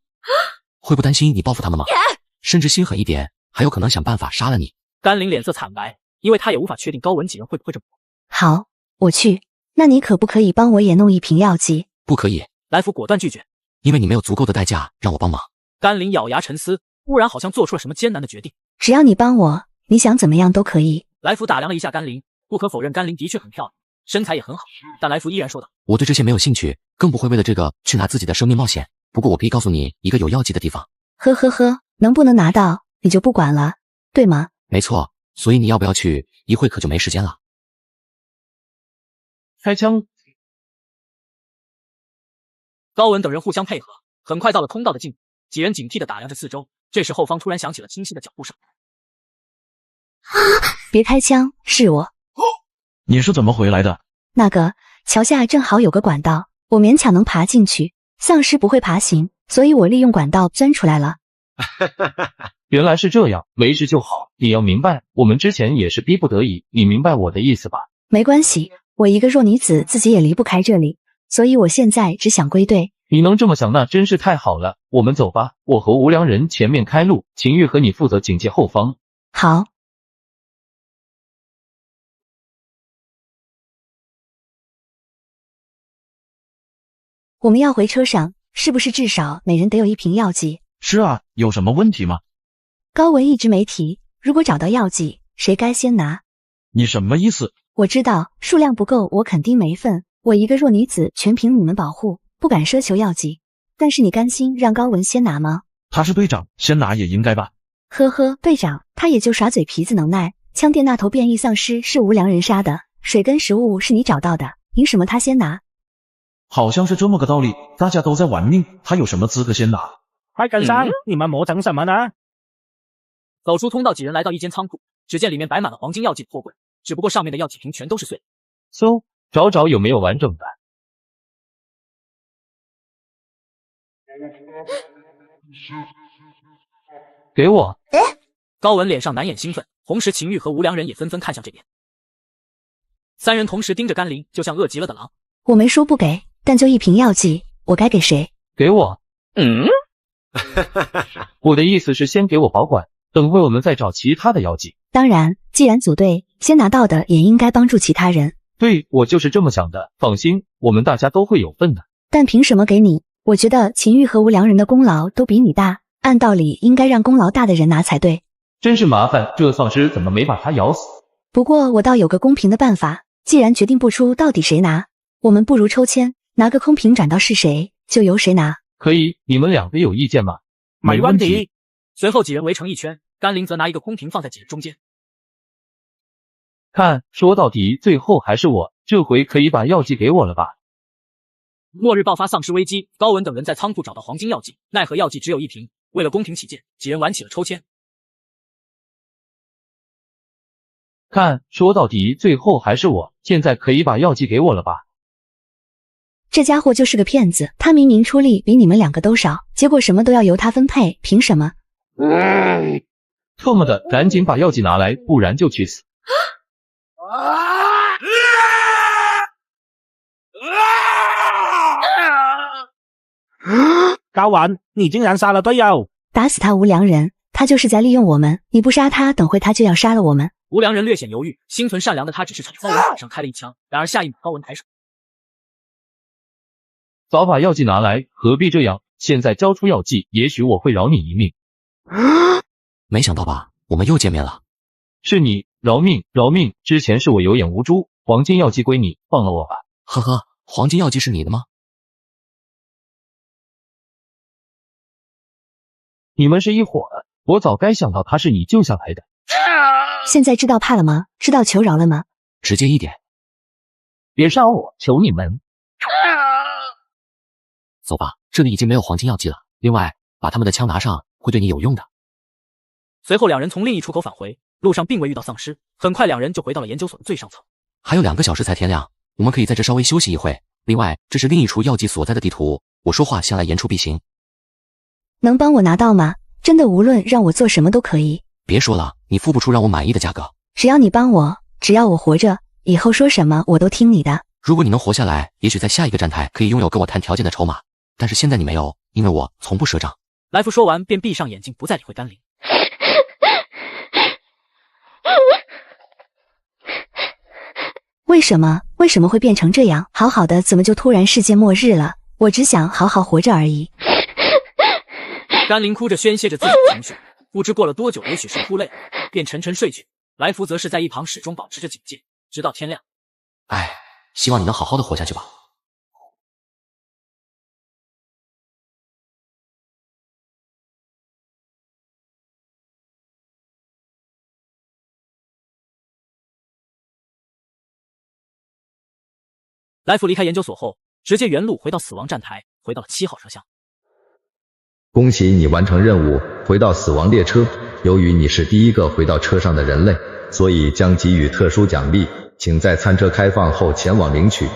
会不担心你报复他们吗？甚至心狠一点，还有可能想办法杀了你。甘霖脸色惨白，因为他也无法确定高文几人会不会这么做。好，我去。那你可不可以帮我也弄1瓶药剂？不可以。来福果断拒绝，因为你没有足够的代价让我帮忙。甘霖咬牙沉思，忽然好像做出了什么艰难的决定。只要你帮我，你想怎么样都可以。来福打量了一下甘霖，不可否认甘霖的确很漂亮，身材也很好，但来福依然说道：我对这些没有兴趣，更不会为了这个去拿自己的生命冒险。不过我可以告诉你一个有药剂的地方。呵呵呵，能不能拿到你就不管了，对吗？没错，所以你要不要去一会可就没时间了。开枪！高文等人互相配合，很快到了通道的尽头，几人警惕地打量着四周。这时后方突然响起了清晰的脚步声。别开枪，是我。你是怎么回来的？那个桥下正好有个管道，我勉强能爬进去，丧尸不会爬行，所以我利用管道钻出来了。原来是这样，没事就好。你要明白，我们之前也是逼不得已，你明白我的意思吧？没关系，我一个弱女子自己也离不开这里，所以我现在只想归队。你能这么想，那真是太好了。我们走吧，我和无良人前面开路，秦玉和你负责警戒后方。好。我们要回车上，是不是至少每人得有1瓶药剂？是啊，有什么问题吗？高文一直没提，如果找到药剂，谁该先拿？你什么意思？我知道数量不够，我肯定没份。我一个弱女子，全凭你们保护，不敢奢求药剂。但是你甘心让高文先拿吗？他是队长，先拿也应该吧？呵呵，队长，他也就耍嘴皮子能耐。枪店那头变异丧尸是无良人杀的，水跟食物是你找到的，凭什么他先拿？好像是这么个道理，大家都在玩命，他有什么资格先拿？快跟上，你们磨蹭什么呢？走出通道，几人来到一间仓库，只见里面摆满了黄金药剂的货柜，只不过上面的药剂瓶全都是碎的。搜，找找有没有完整的。给我！高文脸上难掩兴奋，同时秦玉和无良人也纷纷看向这边。3人同时盯着甘霖，就像饿极了的狼。我没说不给，但就1瓶药剂，我该给谁？给我。我的意思是先给我保管，等会我们再找其他的药剂。当然，既然组队，先拿到的也应该帮助其他人。对，我就是这么想的。放心，我们大家都会有份的。但凭什么给你？我觉得秦玉和无良人的功劳都比你大，按道理应该让功劳大的人拿才对。真是麻烦，这丧尸怎么没把他咬死？不过我倒有个公平的办法，既然决定不出到底谁拿，我们不如抽签，拿个空瓶转到是谁，就由谁拿。可以，你们2个有意见吗？没问题。随后几人围成一圈，甘霖则拿一个空瓶放在几人中间。看，说到底，最后还是我，这回可以把药剂给我了吧？末日爆发丧尸危机，高文等人在仓库找到黄金药剂，奈何药剂只有1瓶。为了公平起见，几人玩起了抽签。看，说到底，最后还是我，现在可以把药剂给我了吧？这家伙就是个骗子，他明明出力比你们2个都少，结果什么都要由他分配，凭什么？特么的，赶紧把药剂拿来，不然就去死！高玩，你竟然杀了队友！打死他无良人，他就是在利用我们，你不杀他，等会他就要杀了我们。无良人略显犹豫，心存善良的他只是朝高文腿上开了1枪，然而下一秒高文抬手。早把药剂拿来，何必这样？现在交出药剂，也许我会饶你一命。没想到吧，我们又见面了。是你，饶命，饶命！之前是我有眼无珠，黄金药剂归你，放了我吧。呵呵，黄金药剂是你的吗？你们是一伙的，我早该想到他是你救下来的。现在知道怕了吗？知道求饶了吗？直接一点。别杀我，求你们！走吧，这里已经没有黄金药剂了。另外，把他们的枪拿上，会对你有用的。随后2人从另一出口返回，路上并未遇到丧尸，很快2人就回到了研究所的最上层。还有2个小时才天亮，我们可以在这稍微休息一会。另外，这是另一处药剂所在的地图，我说话向来言出必行。能帮我拿到吗？真的无论让我做什么都可以。别说了，你付不出让我满意的价格。只要你帮我，只要我活着，以后说什么我都听你的。如果你能活下来，也许在下一个站台可以拥有跟我谈条件的筹码，但是现在你没有，因为我从不赊账。来福说完便闭上眼睛，不再理会甘霖。为什么会变成这样？好好的怎么就突然世界末日了？我只想好好活着而已。甘霖哭着宣泄着自己的情绪，不知过了多久，也许是哭累了，便沉沉睡去。来福则是在一旁始终保持着警戒，直到天亮。唉，希望你能好好的活下去吧。来福离开研究所后，直接原路回到死亡站台，回到了7号车厢。恭喜你完成任务，回到死亡列车。由于你是第一个回到车上的人类，所以将给予特殊奖励，请在餐车开放后前往领取。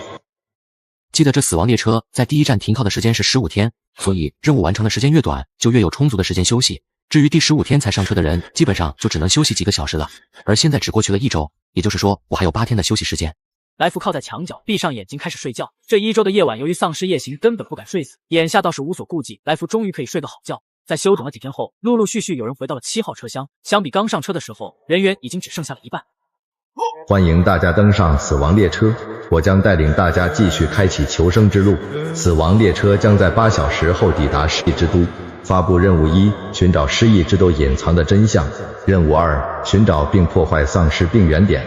记得这死亡列车在第一站停靠的时间是15天，所以任务完成的时间越短，就越有充足的时间休息。至于第15天才上车的人，基本上就只能休息几个小时了。而现在只过去了1周，也就是说我还有8天的休息时间。来福靠在墙角，闭上眼睛开始睡觉。这1周的夜晚，由于丧尸夜行，根本不敢睡死，眼下倒是无所顾忌。来福终于可以睡个好觉。在休整了几天后，陆陆续续有人回到了7号车厢。相比刚上车的时候，人员已经只剩下了一半。欢迎大家登上死亡列车，我将带领大家继续开启求生之路。死亡列车将在8小时后抵达失忆之都。发布任务1：寻找失忆之都隐藏的真相。任务2：寻找并破坏丧尸病原点。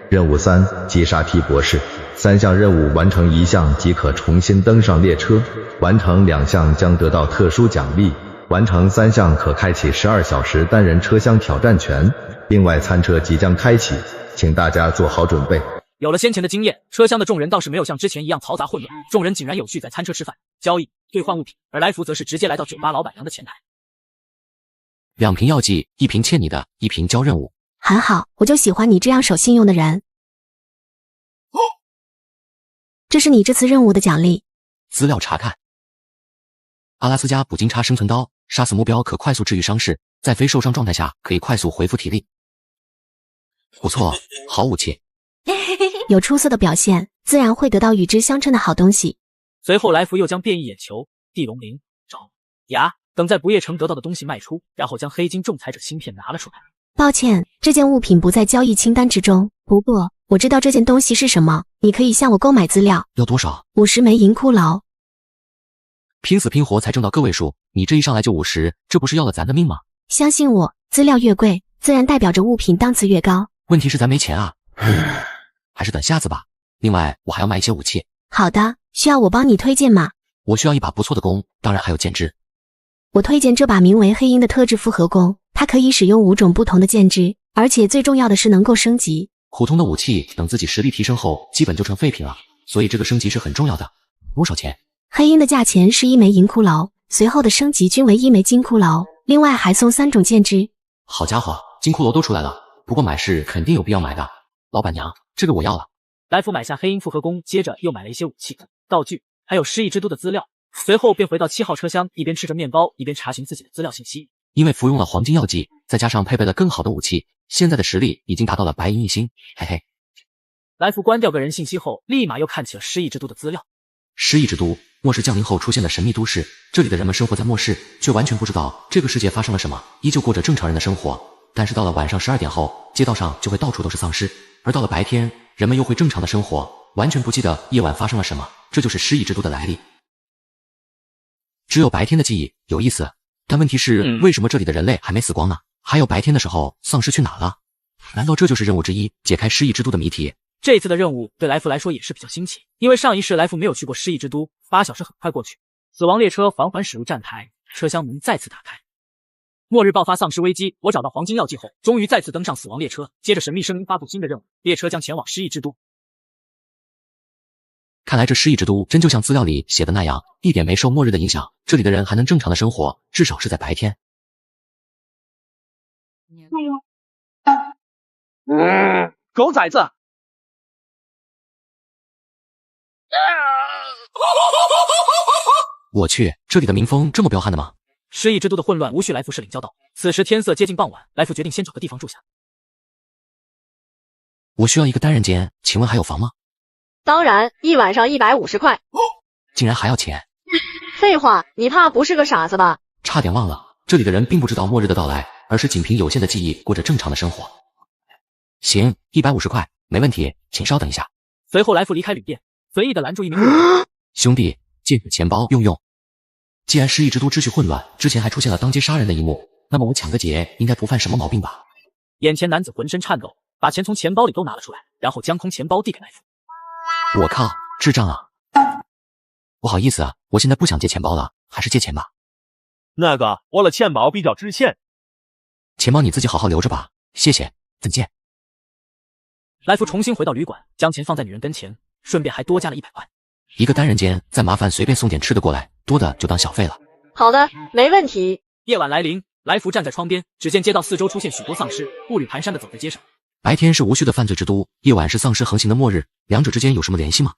任务3：击杀 T 博士。3项任务完成1项即可重新登上列车，完成2项将得到特殊奖励，完成3项可开启12小时单人车厢挑战权。另外餐车即将开启，请大家做好准备。有了先前的经验，车厢的众人倒是没有像之前一样嘈杂混乱，众人井然有序在餐车吃饭、交易、兑换物品，而来福则是直接来到酒吧老板娘的前台。2瓶药剂，1瓶欠你的，1瓶交任务。很好，我就喜欢你这样守信用的人。这是你这次任务的奖励。资料查看：阿拉斯加捕鲸叉生存刀，杀死目标可快速治愈伤势，在非受伤状态下可以快速恢复体力。不错，好武器。有出色的表现，自然会得到与之相称的好东西。随后来福又将变异眼球、地龙鳞、爪、牙等在不夜城得到的东西卖出，然后将黑金仲裁者芯片拿了出来。抱歉，这件物品不在交易清单之中，不过我知道这件东西是什么，你可以向我购买资料。要多少？50枚银骷髅。拼死拼活才挣到个位数，你这一上来就50，这不是要了咱的命吗？相信我，资料越贵，自然代表着物品档次越高。问题是咱没钱啊，还是等下次吧。另外，我还要买一些武器。好的，需要我帮你推荐吗？我需要一把不错的弓，当然还有剑枝。我推荐这把名为黑鹰的特制复合弓，它可以使用5种不同的剑枝，而且最重要的是能够升级。普通的武器等自己实力提升后，基本就成废品了，所以这个升级是很重要的。多少钱？黑鹰的价钱是1枚银骷髅，随后的升级均为1枚金骷髅，另外还送3种剑枝。好家伙，金骷髅都出来了，不过买是肯定有必要买的。老板娘，这个我要了。来福买下黑鹰复合弓，接着又买了一些武器、道具，还有失忆之都的资料，随后便回到7号车厢，一边吃着面包，一边查询自己的资料信息。因为服用了黄金药剂，再加上配备了更好的武器，现在的实力已经达到了白银1星，嘿嘿。来福关掉个人信息后，立马又看起了失忆之都的资料。失忆之都，末世降临后出现的神秘都市，这里的人们生活在末世，却完全不知道这个世界发生了什么，依旧过着正常人的生活。但是到了晚上12点后，街道上就会到处都是丧尸，而到了白天，人们又会正常的生活，完全不记得夜晚发生了什么，这就是失忆之都的来历。只有白天的记忆有意思，但问题是，为什么这里的人类还没死光呢？还有白天的时候，丧尸去哪了？难道这就是任务之一，解开失忆之都的谜题？这次的任务对来福来说也是比较新奇，因为上一世来福没有去过失忆之都。8小时很快过去，死亡列车缓缓驶入站台，车厢门再次打开。末日爆发丧尸危机，我找到黄金药剂后，终于再次登上死亡列车。接着神秘声音发布新的任务，列车将前往失忆之都。看来这失忆之都真就像资料里写的那样，一点没受末日的影响，这里的人还能正常的生活，至少是在白天。狗崽子！我去，这里的民风这么彪悍的吗？失忆之都的混乱无需来福士领教到。此时天色接近傍晚，来福决定先找个地方住下。我需要一个单人间，请问还有房吗？当然，一晚上150块。竟然还要钱？废话，你怕不是个傻子吧？差点忘了，这里的人并不知道末日的到来，而是仅凭有限的记忆过着正常的生活。行，150块，没问题，请稍等一下。随后来福离开旅店，随意的拦住一名兄弟，借个钱包用用。既然失忆之都秩序混乱，之前还出现了当街杀人的一幕，那么我抢个劫应该不犯什么毛病吧？眼前男子浑身颤抖，把钱从钱包里都拿了出来，然后将空钱包递给来福。我靠，智障啊！不好意思啊，我现在不想借钱包了，还是借钱吧。那个，我的钱包比较值钱。钱包你自己好好留着吧，谢谢，再见。来福重新回到旅馆，将钱放在女人跟前，顺便还多加了100块。一个单人间，再麻烦随便送点吃的过来，多的就当小费了。好的，没问题。夜晚来临，来福站在窗边，只见街道四周出现许多丧尸，步履蹒跚地走在街上。白天是无序的犯罪之都，夜晚是丧尸横行的末日，两者之间有什么联系吗？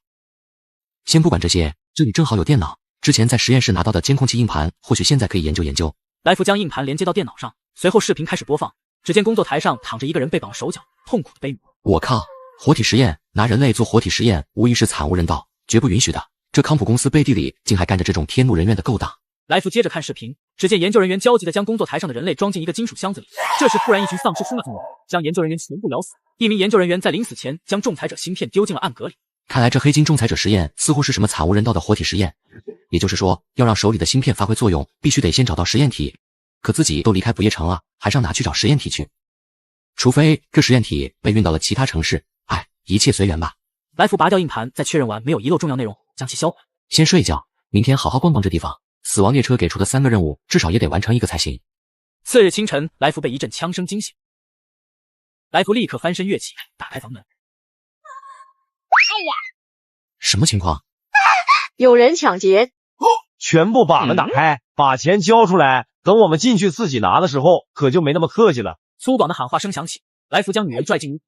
先不管这些，这里正好有电脑，之前在实验室拿到的监控器硬盘，或许现在可以研究研究。来福将硬盘连接到电脑上，随后视频开始播放。只见工作台上躺着一个人，被绑手脚，痛苦的悲鸣。我靠！活体实验，拿人类做活体实验，无疑是惨无人道，绝不允许的。这康普公司背地里竟还干着这种天怒人怨的勾当。来福接着看视频，只见研究人员焦急地将工作台上的人类装进一个金属箱子里。这时突然一群丧尸冲了进来，将研究人员全部咬死。一名研究人员在临死前将仲裁者芯片丢进了暗格里。看来这黑金仲裁者实验似乎是什么惨无人道的活体实验，也就是说，要让手里的芯片发挥作用，必须得先找到实验体。可自己都离开不夜城了，还上哪去找实验体去？除非这实验体被运到了其他城市。哎，一切随缘吧。来福拔掉硬盘，再确认完没有遗漏重要内容，将其销毁。先睡一觉，明天好好逛逛这地方。死亡列车给出的3个任务，至少也得完成1个才行。次日清晨，来福被一阵枪声惊醒。来福立刻翻身跃起，打开房门。哎呀！什么情况？有人抢劫！全部把门打开，把钱交出来。等我们进去自己拿的时候，可就没那么客气了。粗犷的喊话声响起，来福将女人拽进屋。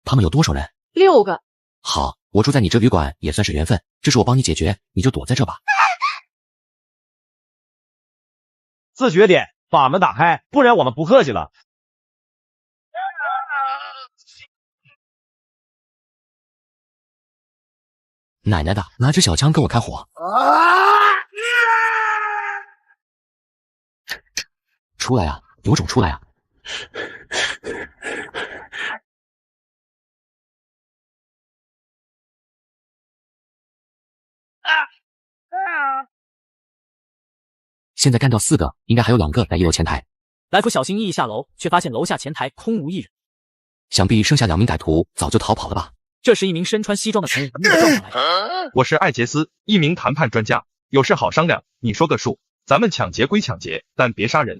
他们有多少人？6个。好，我住在你这旅馆也算是缘分，这事我帮你解决，你就躲在这吧。自觉点，把门打开，不然我们不客气了。奶奶的，拿支小枪跟我开火！出来呀，有种出来呀！现在干掉4个，应该还有2个在1楼前台。来福小心翼翼下楼，却发现楼下前台空无一人。想必剩下2名歹徒早就逃跑了吧？这时，一名身穿西装的成人撞上来。我是艾杰斯，一名谈判专家，有事好商量，你说个数。咱们抢劫归抢劫，但别杀人。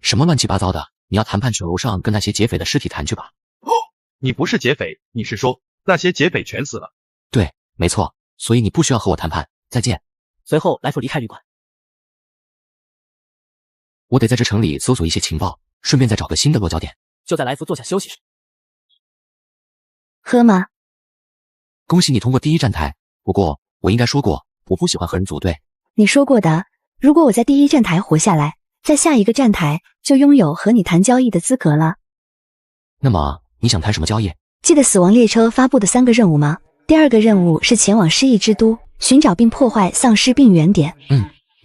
什么乱七八糟的？你要谈判去楼上跟那些劫匪的尸体谈去吧。你不是劫匪，你是说那些劫匪全死了？对，没错，所以你不需要和我谈判。再见。随后，来福离开旅馆。我得在这城里搜索一些情报，顺便再找个新的落脚点。就在来福坐下休息时，喝吗？恭喜你通过第1站台，不过我应该说过，我不喜欢和人组队。你说过的，如果我在第1站台活下来，在下一个站台就拥有和你谈交易的资格了。那么你想谈什么交易？记得死亡列车发布的3个任务吗？第2个任务是前往失忆之都，寻找并破坏丧尸病原点。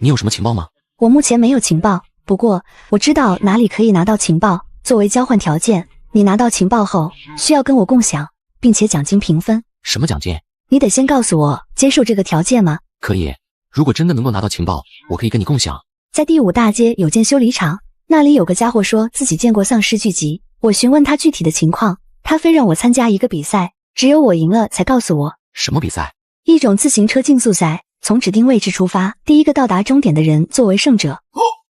你有什么情报吗？我目前没有情报，不过我知道哪里可以拿到情报。作为交换条件，你拿到情报后需要跟我共享，并且奖金平分。什么奖金？你得先告诉我接受这个条件吗？可以，如果真的能够拿到情报，我可以跟你共享。在第5大街有间修理厂，那里有个家伙说自己见过丧尸聚集。我询问他具体的情况，他非让我参加一个比赛，只有我赢了才告诉我。什么比赛？一种自行车竞速赛，从指定位置出发，第一个到达终点的人作为胜者。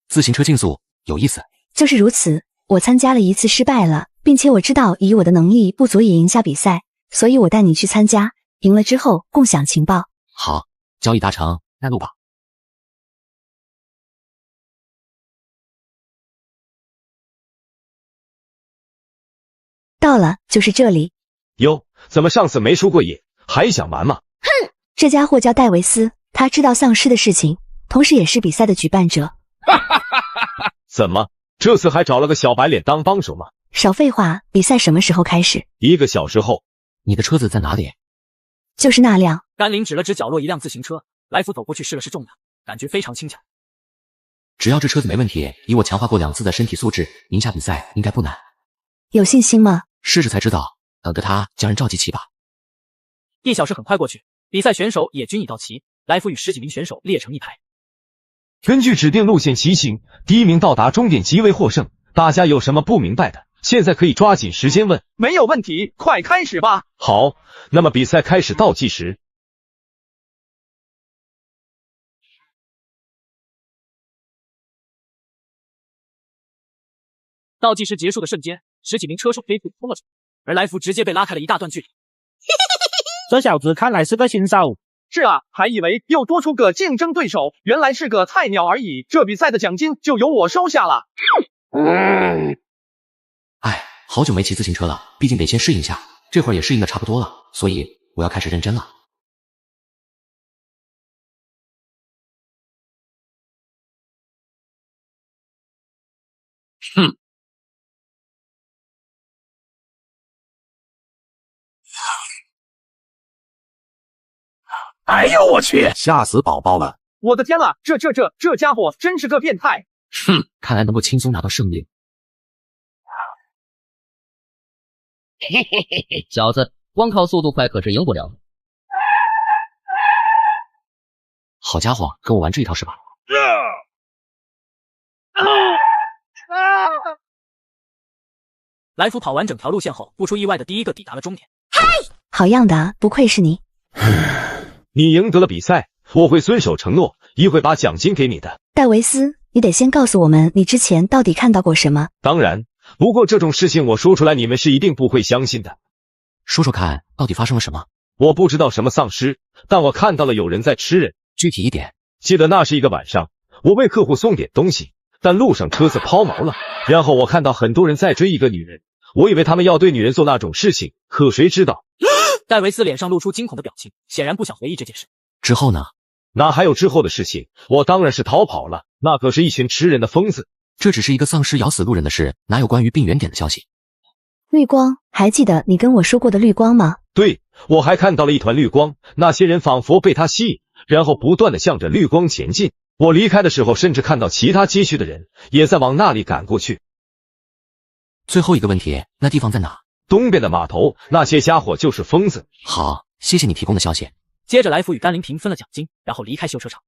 自行车竞速有意思。就是如此，我参加了1次失败了，并且我知道以我的能力不足以赢下比赛，所以我带你去参加，赢了之后共享情报。好，交易达成，带路吧。到了，就是这里。哟，怎么上次没输过瘾，还想玩吗？哼，这家伙叫戴维斯，他知道丧尸的事情，同时也是比赛的举办者。怎么，这次还找了个小白脸当帮手吗？少废话，比赛什么时候开始？1个小时后。你的车子在哪里？就是那辆。甘霖指了指角落一辆自行车，来福走过去试了试重量，感觉非常轻巧。只要这车子没问题，以我强化过2次的身体素质，赢下比赛应该不难。有信心吗？试试才知道，等着他将人召集齐吧。1小时很快过去，比赛选手也均已到齐，来福与10几名选手列成一排。根据指定路线骑行，第1名到达终点即为获胜。大家有什么不明白的，现在可以抓紧时间问。没有问题，快开始吧。好，那么比赛开始倒计时。倒计时结束的瞬间，10几名车手飞速冲了出来，而来福直接被拉开了一大段距离。这小子看来是个新手。是啊，还以为又多出个竞争对手，原来是个菜鸟而已。这比赛的奖金就由我收下了。哎，好久没骑自行车了，毕竟得先适应下。这会儿也适应的差不多了，所以我要开始认真了。哼。哎呦我去！吓死宝宝了！我的天呐，这家伙真是个变态！哼，看来能够轻松拿到胜利。嘿嘿嘿嘿，小子，光靠速度快可是赢不了。好家伙，跟我玩这一套是吧？来福跑完整条路线后，不出意外的第一个抵达了终点。好样的，不愧是你。你赢得了比赛，我会遵守承诺，一会把奖金给你的。戴维斯，你得先告诉我们你之前到底看到过什么。当然，不过这种事情我说出来你们是一定不会相信的。说说看，到底发生了什么？我不知道什么丧尸，但我看到了有人在吃人。具体一点。记得那是一个晚上，我为客户送点东西，但路上车子抛锚了，然后我看到很多人在追一个女人，我以为他们要对女人做那种事情，可谁知道。戴维斯脸上露出惊恐的表情，显然不想回忆这件事。之后呢？哪还有之后的事情？我当然是逃跑了，那可是一群吃人的疯子。这只是一个丧尸咬死路人的事，哪有关于病原点的消息？绿光，还记得你跟我说过的绿光吗？对，我还看到了一团绿光，那些人仿佛被它吸引，然后不断的向着绿光前进。我离开的时候，甚至看到其他街区的人也在往那里赶过去。最后一个问题，那地方在哪？东边的码头，那些家伙就是疯子。好，谢谢你提供的消息。接着来福与甘霖平分了奖金，然后离开修车厂。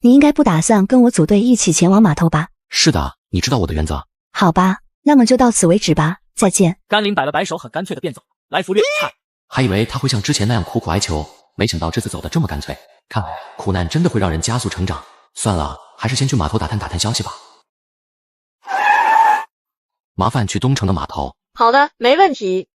你应该不打算跟我组队一起前往码头吧？是的，你知道我的原则。好吧，那么就到此为止吧，再见。甘霖摆了摆手，很干脆的便走了。来福略差，还以为他会像之前那样苦苦哀求，没想到这次走得这么干脆。看来苦难真的会让人加速成长。算了，还是先去码头打探消息吧。麻烦去东城的码头。好的，没问题。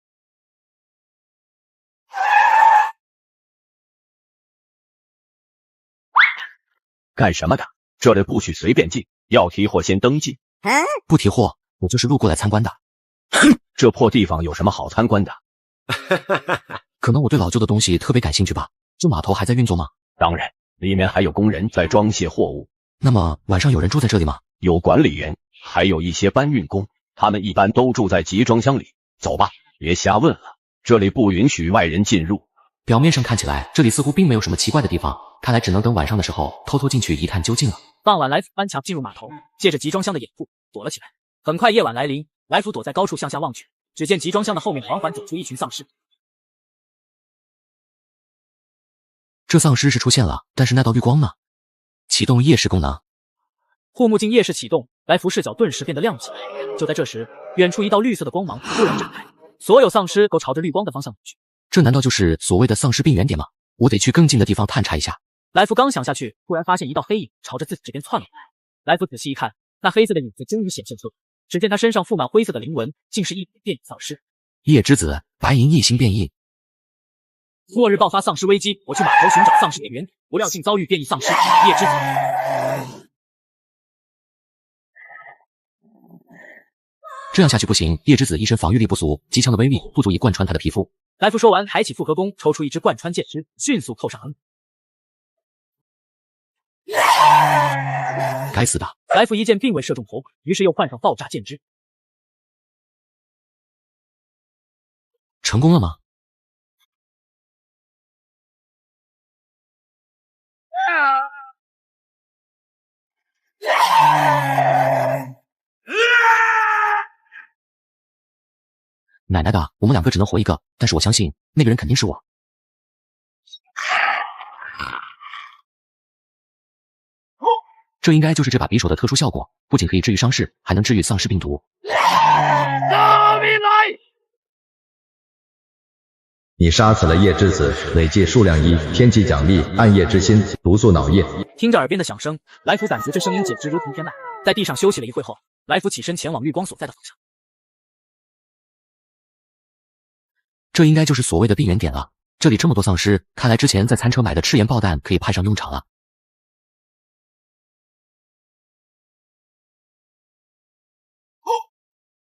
干什么的？这里不许随便进，要提货先登记。不提货，我就是路过来参观的。哼，这破地方有什么好参观的？可能我对老旧的东西特别感兴趣吧。这码头还在运作吗？当然，里面还有工人在装卸货物。那么晚上有人住在这里吗？有管理员，还有一些搬运工，他们一般都住在集装箱里。走吧，别瞎问了，这里不允许外人进入。表面上看起来，这里似乎并没有什么奇怪的地方，看来只能等晚上的时候偷偷进去一探究竟了。傍晚，来福翻墙进入码头，借着集装箱的掩护躲了起来。很快夜晚来临，来福躲在高处向下望去，只见集装箱的后面缓缓走出一群丧尸。这丧尸是出现了，但是那道绿光呢？启动夜视功能。护目镜夜视启动，来福视角顿时变得亮起来。就在这时，远处一道绿色的光芒突然展开，所有丧尸都朝着绿光的方向走去。这难道就是所谓的丧尸病原点吗？我得去更近的地方探查一下。来福刚想下去，突然发现一道黑影朝着自己这边窜了过来。来福仔细一看，那黑色的影子终于显现出来，只见他身上覆满灰色的鳞纹，竟是一变异丧尸。夜之子，白银一星变异。末日爆发丧尸危机，我去码头寻找丧尸点原点，不料竟遭遇变异丧尸夜之子。这样下去不行，夜之子一身防御力不俗，极强的威力不足以贯穿他的皮肤。来福说完，抬起复合弓，抽出一支贯穿剑枝，迅速扣上横。该死的！来福一箭并未射中头，于是又换上爆炸剑枝。成功了吗？奶奶的，我们两个只能活一个，但是我相信那个人肯定是我。这应该就是这把匕首的特殊效果，不仅可以治愈伤势，还能治愈丧尸病毒。你杀死了夜之子，累计数量1，天级奖励暗夜之心，毒素脑液。听着耳边的响声，来福感觉这声音简直如同天籁。在地上休息了一会后，来福起身前往绿光所在的方向。这应该就是所谓的病原点了。这里这么多丧尸，看来之前在餐车买的赤焰爆弹可以派上用场了。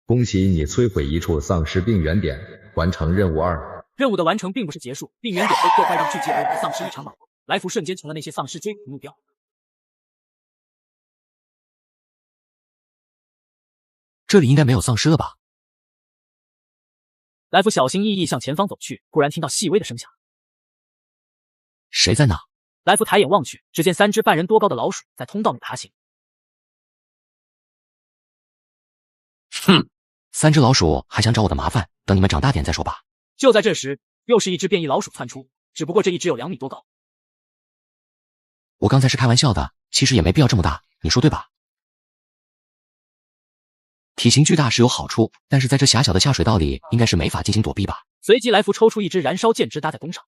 恭喜你摧毁一处丧尸病原点，完成任务2。任务的完成并不是结束，病原点被破坏，让聚集而来的丧尸异常恼火。来福瞬间成了那些丧尸追捕目标。这里应该没有丧尸了吧？来福小心翼翼向前方走去，忽然听到细微的声响。谁在那？来福抬眼望去，只见3只半人多高的老鼠在通道内爬行。哼，3只老鼠还想找我的麻烦，等你们长大点再说吧。就在这时，又是一只变异老鼠窜出，只不过这一只有2米多高。我刚才是开玩笑的，其实也没必要这么大，你说对吧？体型巨大是有好处，但是在这狭小的下水道里，应该是没法进行躲避吧。随即来福抽出一支燃烧箭枝搭在弓上。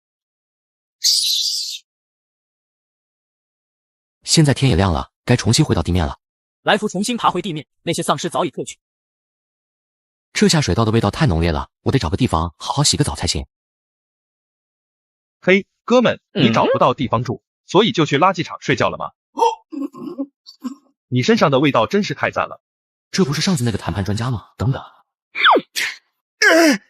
现在天也亮了，该重新回到地面了。来福重新爬回地面，那些丧尸早已退去。这下水道的味道太浓烈了，我得找个地方好好洗个澡才行。嘿，哥们，你找不到地方住，所以就去垃圾场睡觉了吗？你身上的味道真是太赞了。这不是上次那个谈判专家吗？等等，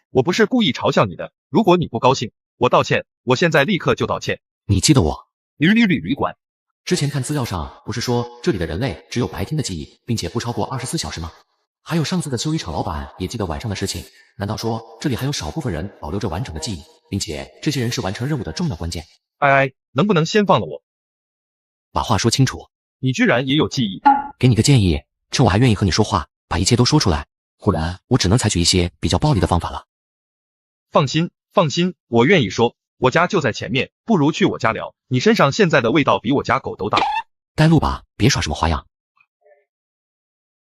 我不是故意嘲笑你的，如果你不高兴，我道歉，我现在立刻就道歉。你记得我？旅馆。之前看资料上不是说这里的人类只有白天的记忆，并且不超过24小时吗？还有上次的修理厂老板也记得晚上的事情，难道说这里还有少部分人保留着完整的记忆，并且这些人是完成任务的重要关键？能不能先放了我？把话说清楚。你居然也有记忆？给你个建议，趁我还愿意和你说话，把一切都说出来，不然我只能采取一些比较暴力的方法了。放心，我愿意说，我家就在前面，不如去我家聊。你身上现在的味道比我家狗都大。带路吧，别耍什么花样。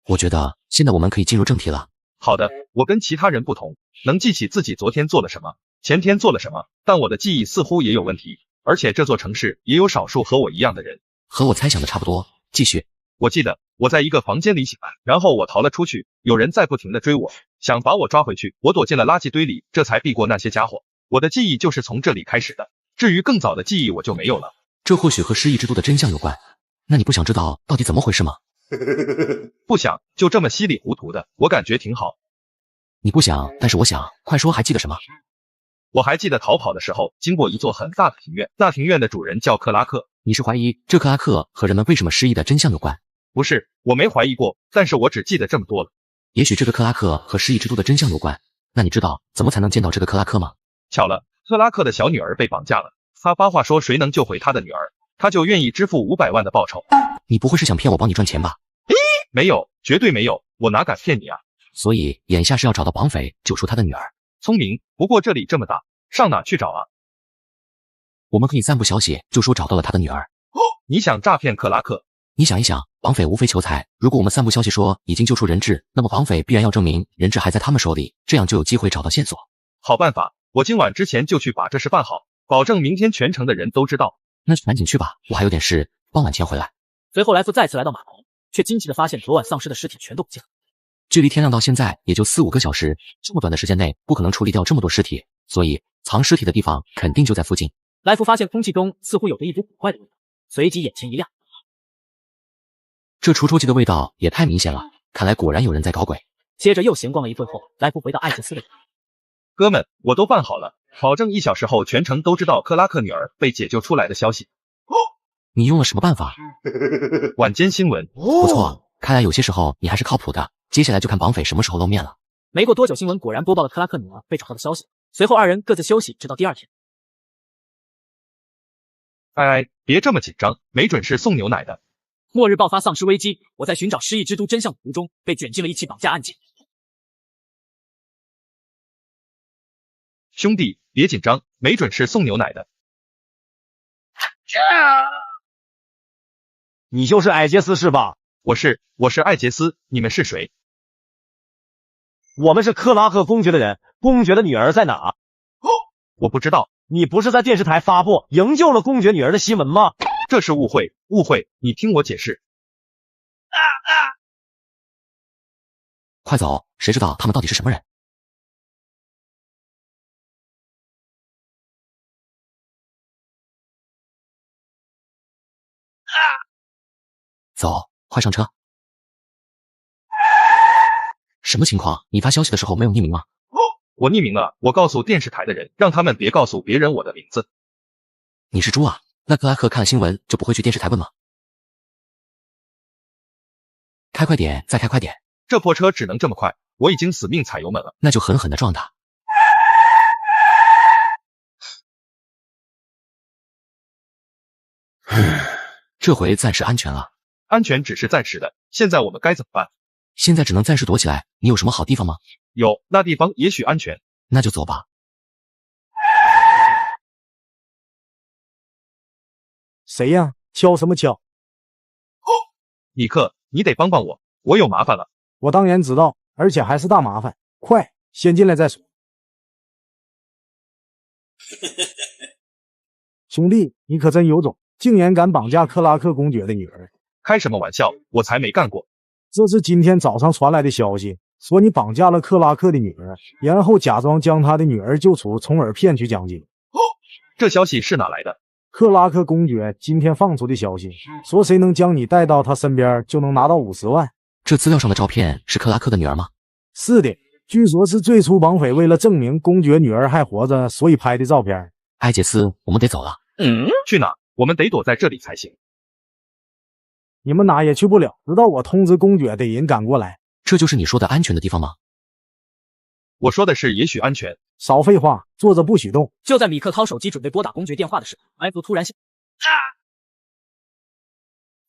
我觉得现在我们可以进入正题了。好的，我跟其他人不同，能记起自己昨天做了什么，前天做了什么，但我的记忆似乎也有问题，而且这座城市也有少数和我一样的人。和我猜想的差不多，继续。我记得我在一个房间里醒来，然后我逃了出去，有人在不停的追我，想把我抓回去，我躲进了垃圾堆里，这才避过那些家伙。我的记忆就是从这里开始的，至于更早的记忆我就没有了。这或许和失忆之都的真相有关，那你不想知道到底怎么回事吗？不想，就这么稀里糊涂的，我感觉挺好。你不想，但是我想，快说，还记得什么？我还记得逃跑的时候，经过一座很大的庭院，那庭院的主人叫克拉克。你是怀疑这克拉克和人们为什么失忆的真相有关？不是，我没怀疑过，但是我只记得这么多了。也许这个克拉克和失忆之都的真相有关，那你知道怎么才能见到这个克拉克吗？巧了，克拉克的小女儿被绑架了，他发话说谁能救回他的女儿，他就愿意支付500万的报酬。你不会是想骗我帮你赚钱吧？没有，绝对没有，我哪敢骗你啊！所以眼下是要找到绑匪，救出他的女儿。聪明，不过这里这么大，上哪去找啊？我们可以散布消息，就说找到了他的女儿。你想诈骗克拉克？你想一想，绑匪无非求财，如果我们散布消息说已经救出人质，那么绑匪必然要证明人质还在他们手里，这样就有机会找到线索。好办法，我今晚之前就去把这事办好，保证明天全城的人都知道。那就赶紧去吧，我还有点事，傍晚前回来。随后来福再次来到码头，却惊奇的发现昨晚丧尸的尸体全都不见了。距离天亮到现在也就4-5个小时，这么短的时间内不可能处理掉这么多尸体，所以藏尸体的地方肯定就在附近。来福发现空气中似乎有着一股古怪的味道，随即眼前一亮。这除臭剂的味道也太明显了，看来果然有人在搞鬼。接着又闲逛了一顿后，来福回到艾杰斯的家。哥们，我都办好了，保证1小时后全城都知道克拉克女儿被解救出来的消息。你用了什么办法？晚间新闻。不错，看来有些时候你还是靠谱的。接下来就看绑匪什么时候露面了。没过多久，新闻果然播报了克拉克女儿被找到的消息。随后2人各自休息，直到第2天。别这么紧张，没准是送牛奶的。末日爆发丧尸危机，我在寻找失忆之都真相的途中，被卷进了一起绑架案件。兄弟，别紧张，没准是送牛奶的。你就是艾杰斯是吧？我是艾杰斯，你们是谁？我们是克拉克公爵的人，公爵的女儿在哪？我不知道。你不是在电视台发布营救了公爵女儿的新闻吗？这是误会，你听我解释。快走，谁知道他们到底是什么人？走，快上车。什么情况？你发消息的时候没有匿名吗？我匿名了，我告诉电视台的人，让他们别告诉别人我的名字。你是猪啊？那克拉克看了新闻就不会去电视台问吗？开快点，再开快点！这破车只能这么快，我已经死命踩油门了。那就狠狠的撞他。这回暂时安全了。安全只是暂时的，现在我们该怎么办？现在只能暂时躲起来。你有什么好地方吗？有，那地方也许安全。那就走吧。谁呀？敲什么敲？尼克，你得帮帮我，我有麻烦了。我当然知道，而且还是大麻烦。快，先进来再说。兄弟，你可真有种，竟然敢绑架克拉克公爵的女儿！开什么玩笑，我才没干过。这是今天早上传来的消息，说你绑架了克拉克的女儿，然后假装将他的女儿救出，从而骗取奖金。这消息是哪来的？克拉克公爵今天放出的消息，说谁能将你带到他身边，就能拿到50万。这资料上的照片是克拉克的女儿吗？是的，据说是最初绑匪为了证明公爵女儿还活着，所以拍的照片。埃杰斯，我们得走了。去哪？我们得躲在这里才行。你们哪也去不了，直到我通知公爵的人赶过来。这就是你说的安全的地方吗？我说的是也许安全。少废话，坐着不许动。就在米克掏手机准备拨打公爵电话的时候，埃弗突然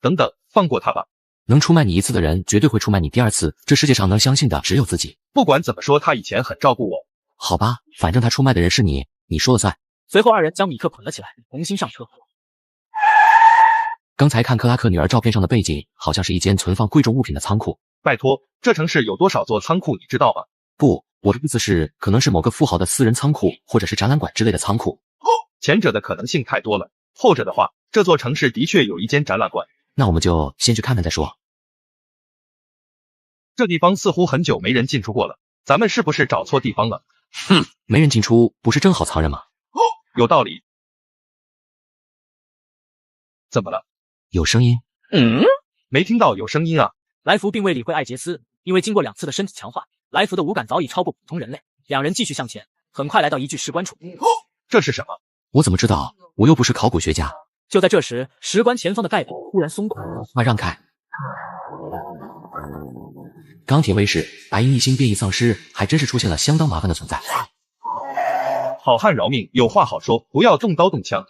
等等，放过他吧。能出卖你一次的人，绝对会出卖你第二次。这世界上能相信的只有自己。不管怎么说，他以前很照顾我。好吧，反正他出卖的人是你，你说了算。随后二人将米克捆了起来，重新上车。刚才看克拉克女儿照片上的背景，好像是一间存放贵重物品的仓库。拜托，这城市有多少座仓库，你知道吗？不，我的意思是，可能是某个富豪的私人仓库，或者是展览馆之类的仓库。前者的可能性太多了，后者的话，这座城市的确有一间展览馆。那我们就先去看看再说。这地方似乎很久没人进出过了，咱们是不是找错地方了？哼，没人进出，不是正好藏人吗？有道理。怎么了？有声音。没听到有声音啊。来福并未理会艾杰斯，因为经过2次的身体强化，来福的五感早已超过普通人类。两人继续向前，很快来到一具石棺处。这是什么？我怎么知道？我又不是考古学家。就在这时，石棺前方的盖板忽然松动。快让开！钢铁卫士白银一星变异丧尸，还真是出现了相当麻烦的存在。好汉饶命，有话好说，不要动刀动枪。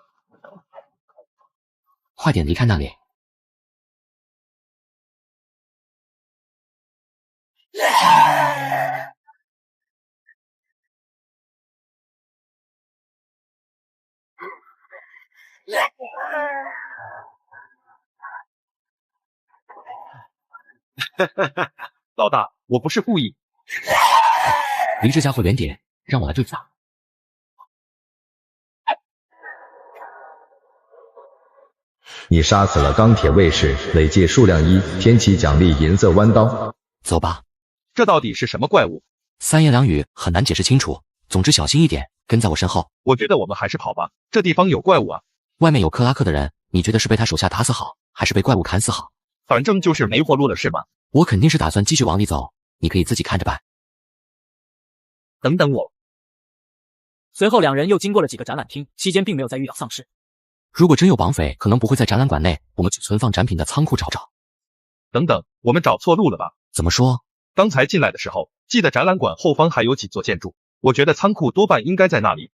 快点离开那里！老大，我不是故意。离这家伙远点，让我来对付他。你杀死了钢铁卫士，累计数量1，天启奖励银色弯刀。走吧。这到底是什么怪物？三言两语很难解释清楚。总之小心一点，跟在我身后。我觉得我们还是跑吧，这地方有怪物啊。外面有克拉克的人，你觉得是被他手下打死好，还是被怪物砍死好？反正就是没活路了，是吗？我肯定是打算继续往里走，你可以自己看着办。等等我。随后两人又经过了几个展览厅，期间并没有再遇到丧尸。如果真有绑匪，可能不会在展览馆内，我们去存放展品的仓库找找。等等，我们找错路了吧？怎么说？刚才进来的时候，记得展览馆后方还有几座建筑，我觉得仓库多半应该在那里。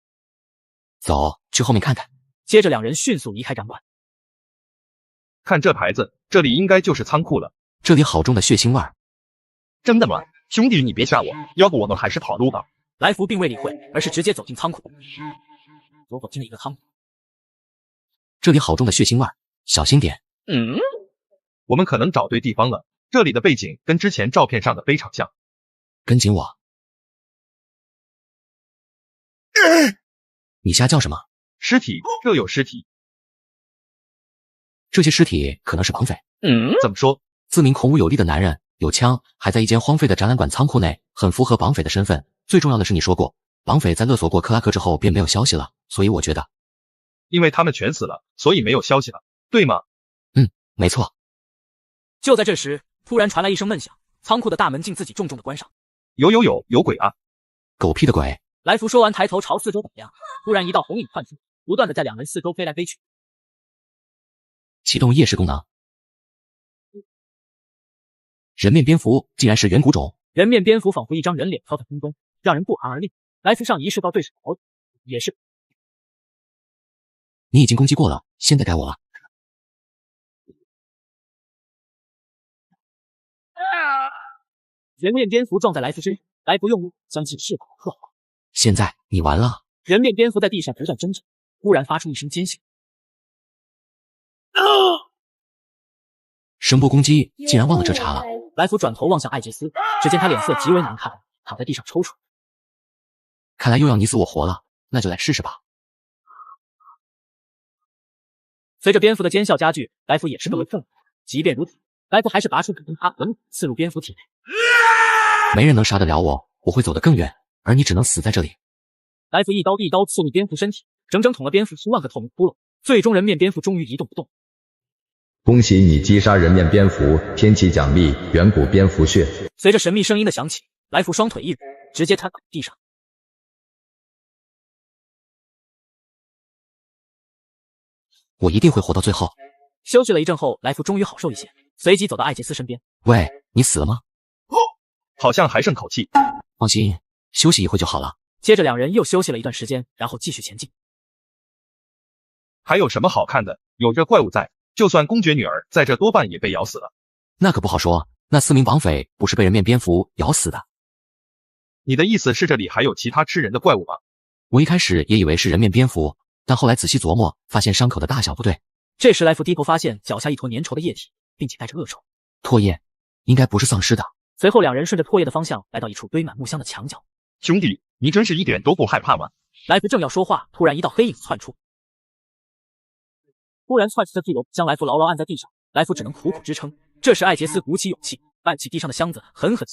走，去后面看看。接着两人迅速离开展馆。看这牌子，这里应该就是仓库了。这里好重的血腥味儿。真的吗？兄弟，你别吓我，要不我们还是跑路吧。来福并未理会，而是直接走进仓库。走进了一个仓库。这里好重的血腥味儿，小心点。我们可能找对地方了。这里的背景跟之前照片上的非常像。跟紧我。你瞎叫什么？尸体，这有尸体。这些尸体可能是绑匪。怎么说？自名孔武有力的男人，有枪，还在一间荒废的展览馆仓库内，很符合绑匪的身份。最重要的是你说过，绑匪在勒索过克拉克之后便没有消息了，所以我觉得，因为他们全死了，所以没有消息了，对吗？没错。就在这时，突然传来一声闷响，仓库的大门竟自己重重的关上。有鬼啊！狗屁的鬼！来福说完，抬头朝四周打量，突然一道红影窜出，不断的在两人四周飞来飞去。启动夜视功能。人面蝙蝠竟然是远古种。人面蝙蝠仿佛一张人脸飘在空中，让人不寒而栗。来福上意识到对手也是。你已经攻击过了，现在该我了。人面蝙蝠撞在来福身上，来福用力将其翅膀刻划。现在你完了。人面蝙蝠在地上不断挣扎，忽然发出一声尖响。声波攻击竟然忘了这茬了。来福转头望向艾杰斯，只见他脸色极为难看，躺在地上抽搐。看来又要你死我活了，那就来试试吧。随着蝙蝠的尖笑加剧，来福也是更为愤怒。即便如此，来福还是拔出根插吻刺入蝙蝠体内。没人能杀得了我，我会走得更远，而你只能死在这里。来福一刀刺入蝙蝠身体，整整捅了蝙蝠数万个透明窟窿，最终人面蝙蝠终于一动不动。恭喜你击杀人面蝙蝠，天启奖励远古蝙蝠血。随着神秘声音的响起，来福双腿一软，直接瘫倒地上。我一定会活到最后。休息了一阵后，来福终于好受一些，随即走到艾杰斯身边。喂，你死了吗？好像还剩口气。放心，休息一会就好了。接着两人又休息了一段时间，然后继续前进。还有什么好看的？有这怪物在，就算公爵女儿在这，多半也被咬死了。那可不好说，那4名绑匪不是被人面蝙蝠咬死的。你的意思是这里还有其他吃人的怪物吗？我一开始也以为是人面蝙蝠，但后来仔细琢磨，发现伤口的大小不对。这时来福低头发现脚下一坨粘稠的液体，并且带着恶臭。唾液，应该不是丧尸的。随后两人顺着唾液的方向来到一处堆满木箱的墙角。兄弟，你真是一点都不害怕吗？来福正要说话，突然一道黑影窜出。突然窜出的地龙将来福牢牢按在地上，来福只能苦苦支撑。这时艾杰斯鼓起勇气，搬起地上的箱子，狠狠。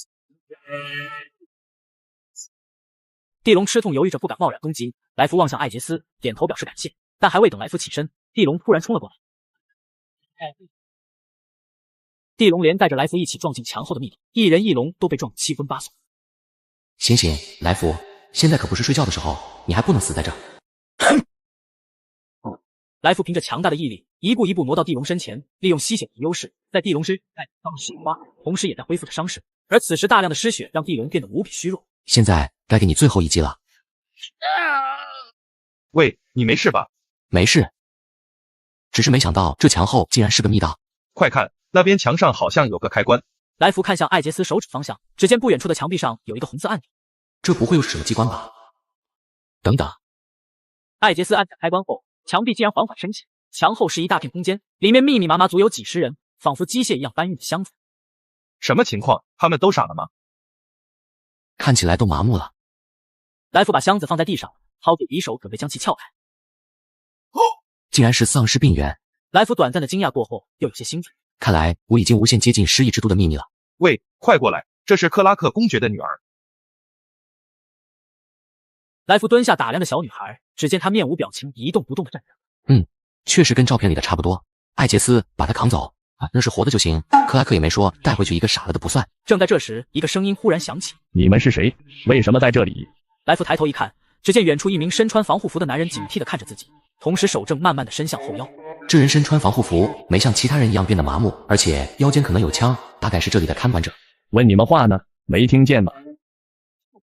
地龙吃痛犹豫着不敢贸然攻击，来福望向艾杰斯，点头表示感谢，但还未等来福起身，地龙突然冲了过来。地龙连带着来福一起撞进墙后的密林，一人一龙都被撞得七荤八素。醒醒，来福，现在可不是睡觉的时候，你还不能死在这。来福凭着强大的毅力，一步一步挪到地龙身前，利用吸血的优势，在地龙身上放血花，同时也在恢复着伤势。而此时大量的失血让地龙变得无比虚弱。现在该给你最后一击了。喂，你没事吧？没事，只是没想到这墙后竟然是个密道。快看，那边墙上好像有个开关。来福看向艾杰斯手指方向，只见不远处的墙壁上有一个红色按钮。这不会又是什么机关吧？等等，艾杰斯按下开关后，墙壁竟然缓缓升起，墙后是一大片空间，里面密密麻麻足有几十人，仿佛机械一样搬运的箱子。什么情况？他们都傻了吗？看起来都麻木了。来福把箱子放在地上，掏出匕首准备将其撬开。竟然是丧尸病原。来福短暂的惊讶过后，又有些兴奋。看来我已经无限接近失忆之都的秘密了。喂，快过来，这是克拉克公爵的女儿。来福蹲下打量着小女孩，只见她面无表情，一动不动的站着。确实跟照片里的差不多。艾杰斯，把她扛走啊，那是活的就行。克拉克也没说带回去一个傻了的不算。正在这时，一个声音忽然响起：“你们是谁？为什么在这里？”来福抬头一看，只见远处一名身穿防护服的男人警惕的看着自己，同时手正慢慢的伸向后腰。这人身穿防护服，没像其他人一样变得麻木，而且腰间可能有枪，大概是这里的看管者。问你们话呢，没听见吗？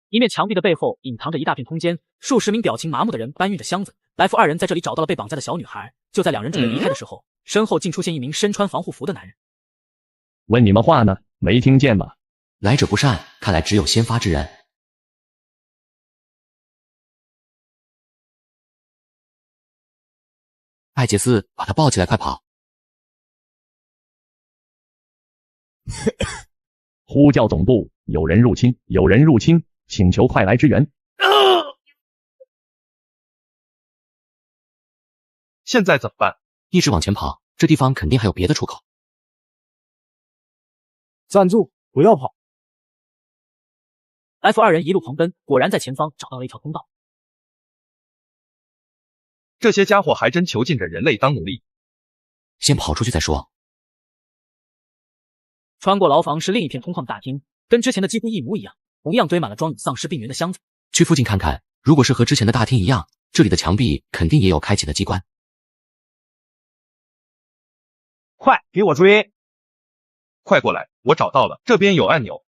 一面墙壁的背后隐藏着一大片空间，数十名表情麻木的人搬运着箱子。来福二人在这里找到了被绑架的小女孩。就在两人准备离开的时候，身后竟出现一名身穿防护服的男人。问你们话呢，没听见吗？来者不善，看来只有先发制人。艾杰斯，把他抱起来，快跑！呼叫总部，有人入侵，有人入侵，请求快来支援。现在怎么办？一直往前跑，这地方肯定还有别的出口。站住，不要跑！来福二人一路狂奔，果然在前方找到了一条通道。这些家伙还真囚禁着人类当奴隶。先跑出去再说。穿过牢房是另一片空旷的大厅，跟之前的几乎一模一样，同样堆满了装有丧尸病原的箱子。去附近看看，如果是和之前的大厅一样，这里的墙壁肯定也有开启的机关。快给我追！快过来，我找到了，这边有按钮。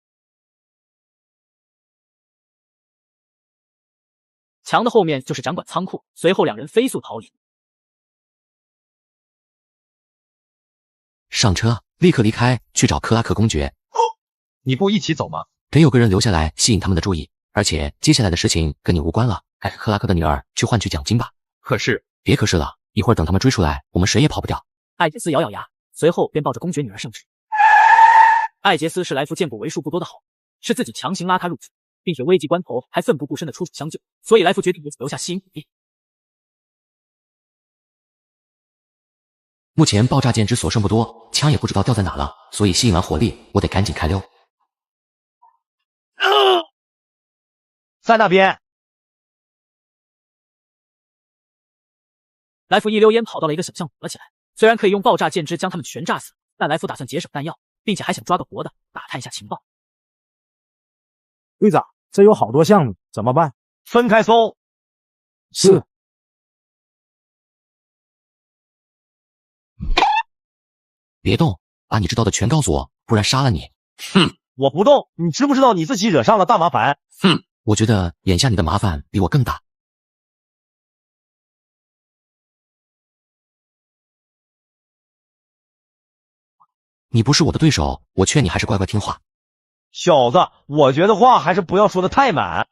墙的后面就是展馆仓库，随后两人飞速逃离。上车，立刻离开，去找克拉克公爵。你不一起走吗？得有个人留下来吸引他们的注意，而且接下来的事情跟你无关了，带克拉克的女儿去换取奖金吧。可是，别可是了，一会儿等他们追出来，我们谁也跑不掉。艾杰斯咬咬牙，随后便抱着公爵女儿上车。艾杰斯是来福见过为数不多的好，是自己强行拉他入组，并且危急关头还奋不顾身的出手相救，所以来福决定留下吸引鼓励。目前爆炸键只所剩不多，枪也不知道掉在哪了，所以吸引完火力，我得赶紧开溜。在那边。来福一溜烟跑到了一个小巷躲了起来，虽然可以用爆炸箭支将他们全炸死，但来福打算节省弹药，并且还想抓个活的，打探一下情报。队长，这有好多项目，怎么办？分开搜。是。别动，把你知道的全告诉我，不然杀了你。哼，我不动，你知不知道你自己惹上了大麻烦？哼，我觉得眼下你的麻烦比我更大。你不是我的对手，我劝你还是乖乖听话。小子，我觉得话还是不要说的太满。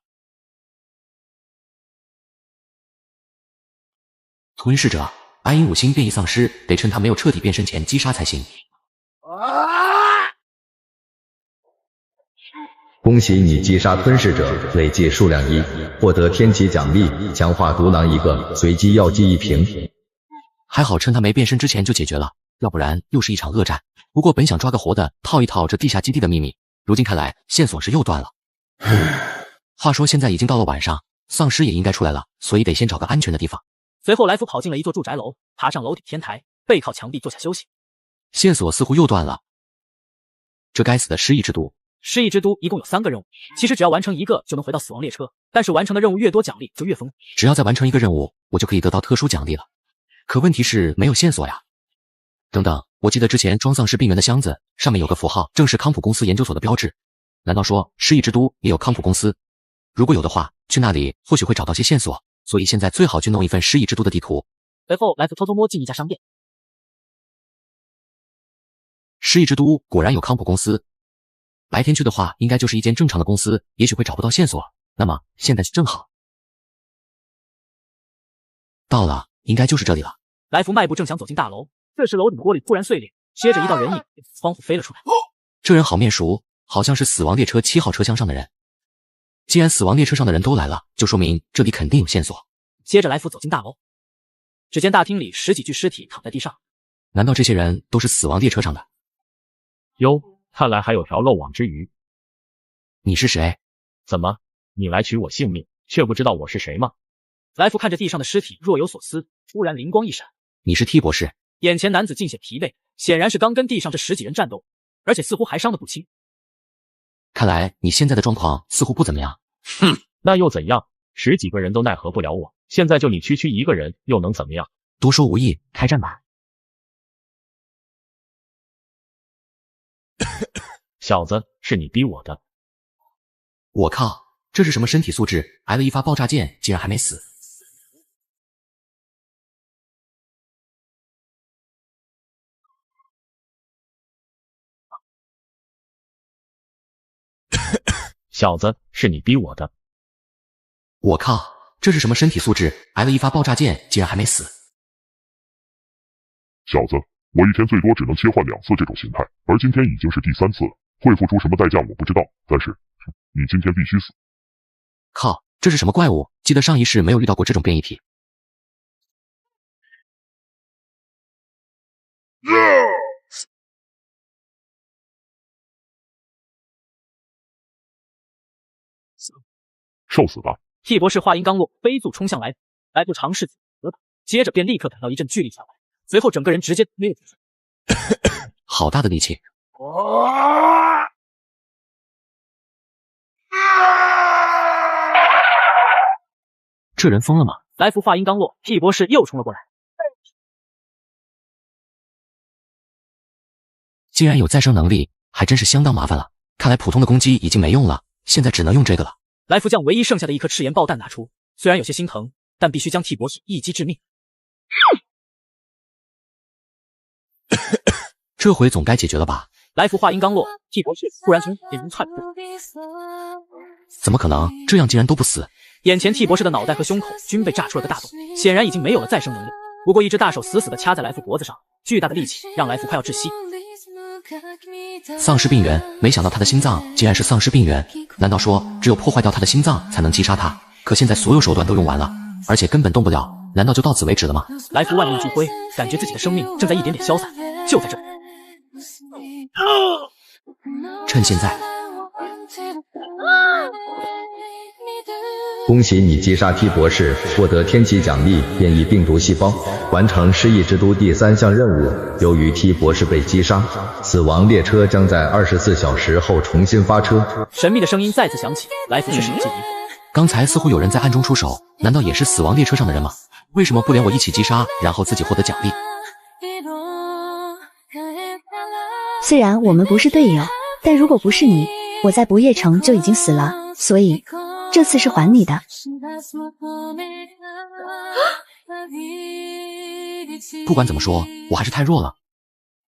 吞噬者，白银5星变异丧尸，得趁他没有彻底变身前击杀才行。恭喜你击杀吞噬者，累计数量1，获得天启奖励，强化毒囊1个，随机药剂1瓶。还好趁他没变身之前就解决了，要不然又是一场恶战。不过本想抓个活的，套一套这地下基地的秘密，如今看来线索是又断了。话说现在已经到了晚上，丧尸也应该出来了，所以得先找个安全的地方。随后来福跑进了一座住宅楼，爬上楼顶天台，背靠墙壁坐下休息。线索似乎又断了，这该死的失忆之都。失忆之都一共有3个任务，其实只要完成1个就能回到死亡列车，但是完成的任务越多，奖励就越丰富。只要再完成1个任务，我就可以得到特殊奖励了。可问题是没有线索呀。等等，我记得之前装丧尸病原的箱子上面有个符号，正是康普公司研究所的标志。难道说失忆之都也有康普公司？如果有的话，去那里或许会找到些线索。所以现在最好去弄一份失忆之都的地图。随后来福偷偷摸进一家商店。失忆之都果然有康普公司。白天去的话，应该就是一间正常的公司，也许会找不到线索。那么现在是正好。到了，应该就是这里了。来福迈步正想走进大楼，这时楼顶玻璃突然碎裂，接着一道人影从窗户飞了出来。这人好面熟，好像是死亡列车7号车厢上的人。既然死亡列车上的人都来了，就说明这里肯定有线索。接着来福走进大楼，只见大厅里10几具尸体躺在地上。难道这些人都是死亡列车上的？哟，看来还有条漏网之鱼。你是谁？怎么，你来取我性命，却不知道我是谁吗？来福看着地上的尸体，若有所思，突然灵光一闪。你是 T 博士。眼前男子尽显疲惫，显然是刚跟地上这10几人战斗，而且似乎还伤得不轻。看来你现在的状况似乎不怎么样。哼，那又怎样？10几个人都奈何不了我，现在就你区区一个人，又能怎么样？多说无益，开战吧。小子，是你逼我的。我靠，这是什么身体素质？挨了一发爆炸箭，竟然还没死。小子，是你逼我的。我靠，这是什么身体素质？挨了一发爆炸箭，竟然还没死。小子，我一天最多只能切换2次这种形态，而今天已经是第3次了，会付出什么代价我不知道，但是你今天必须死。靠，这是什么怪物？记得上一世没有遇到过这种变异体。受死吧！ T 博士话音刚落，飞速冲向来福尝试得到，接着便立刻感到一阵巨力传来，随后整个人直接飞了出去。好大的力气！这人疯了吗？来福话音刚落，T 博士又冲了过来。既然有再生能力，还真是相当麻烦了。看来普通的攻击已经没用了，现在只能用这个了。来福将唯一剩下的一颗赤焰爆弹拿出，虽然有些心疼，但必须将 T 博士一击致命。这回总该解决了吧？来福话音刚落，T 博士突然从眼中窜出，怎么可能？这样竟然都不死？眼前 T 博士的脑袋和胸口均被炸出了个大洞，显然已经没有了再生能力。不过一只大手死死地掐在来福脖子上，巨大的力气让来福快要窒息。丧尸病原，没想到他的心脏竟然是丧尸病原，难道说只有破坏掉他的心脏才能击杀他？可现在所有手段都用完了，而且根本动不了，难道就到此为止了吗？来福万念俱灰，感觉自己的生命正在一点点消散。就在这里，趁现在。恭喜你击杀 T 博士，获得天启奖励变异病毒细胞，完成失忆之都第3项任务。由于 T 博士被击杀，死亡列车将在24小时后重新发车。神秘的声音再次响起，来福却是有介疑。刚才似乎有人在暗中出手，难道也是死亡列车上的人吗？为什么不连我一起击杀，然后自己获得奖励？虽然我们不是队友，但如果不是你，我在不夜城就已经死了，所以这次是还你的。不管怎么说，我还是太弱了，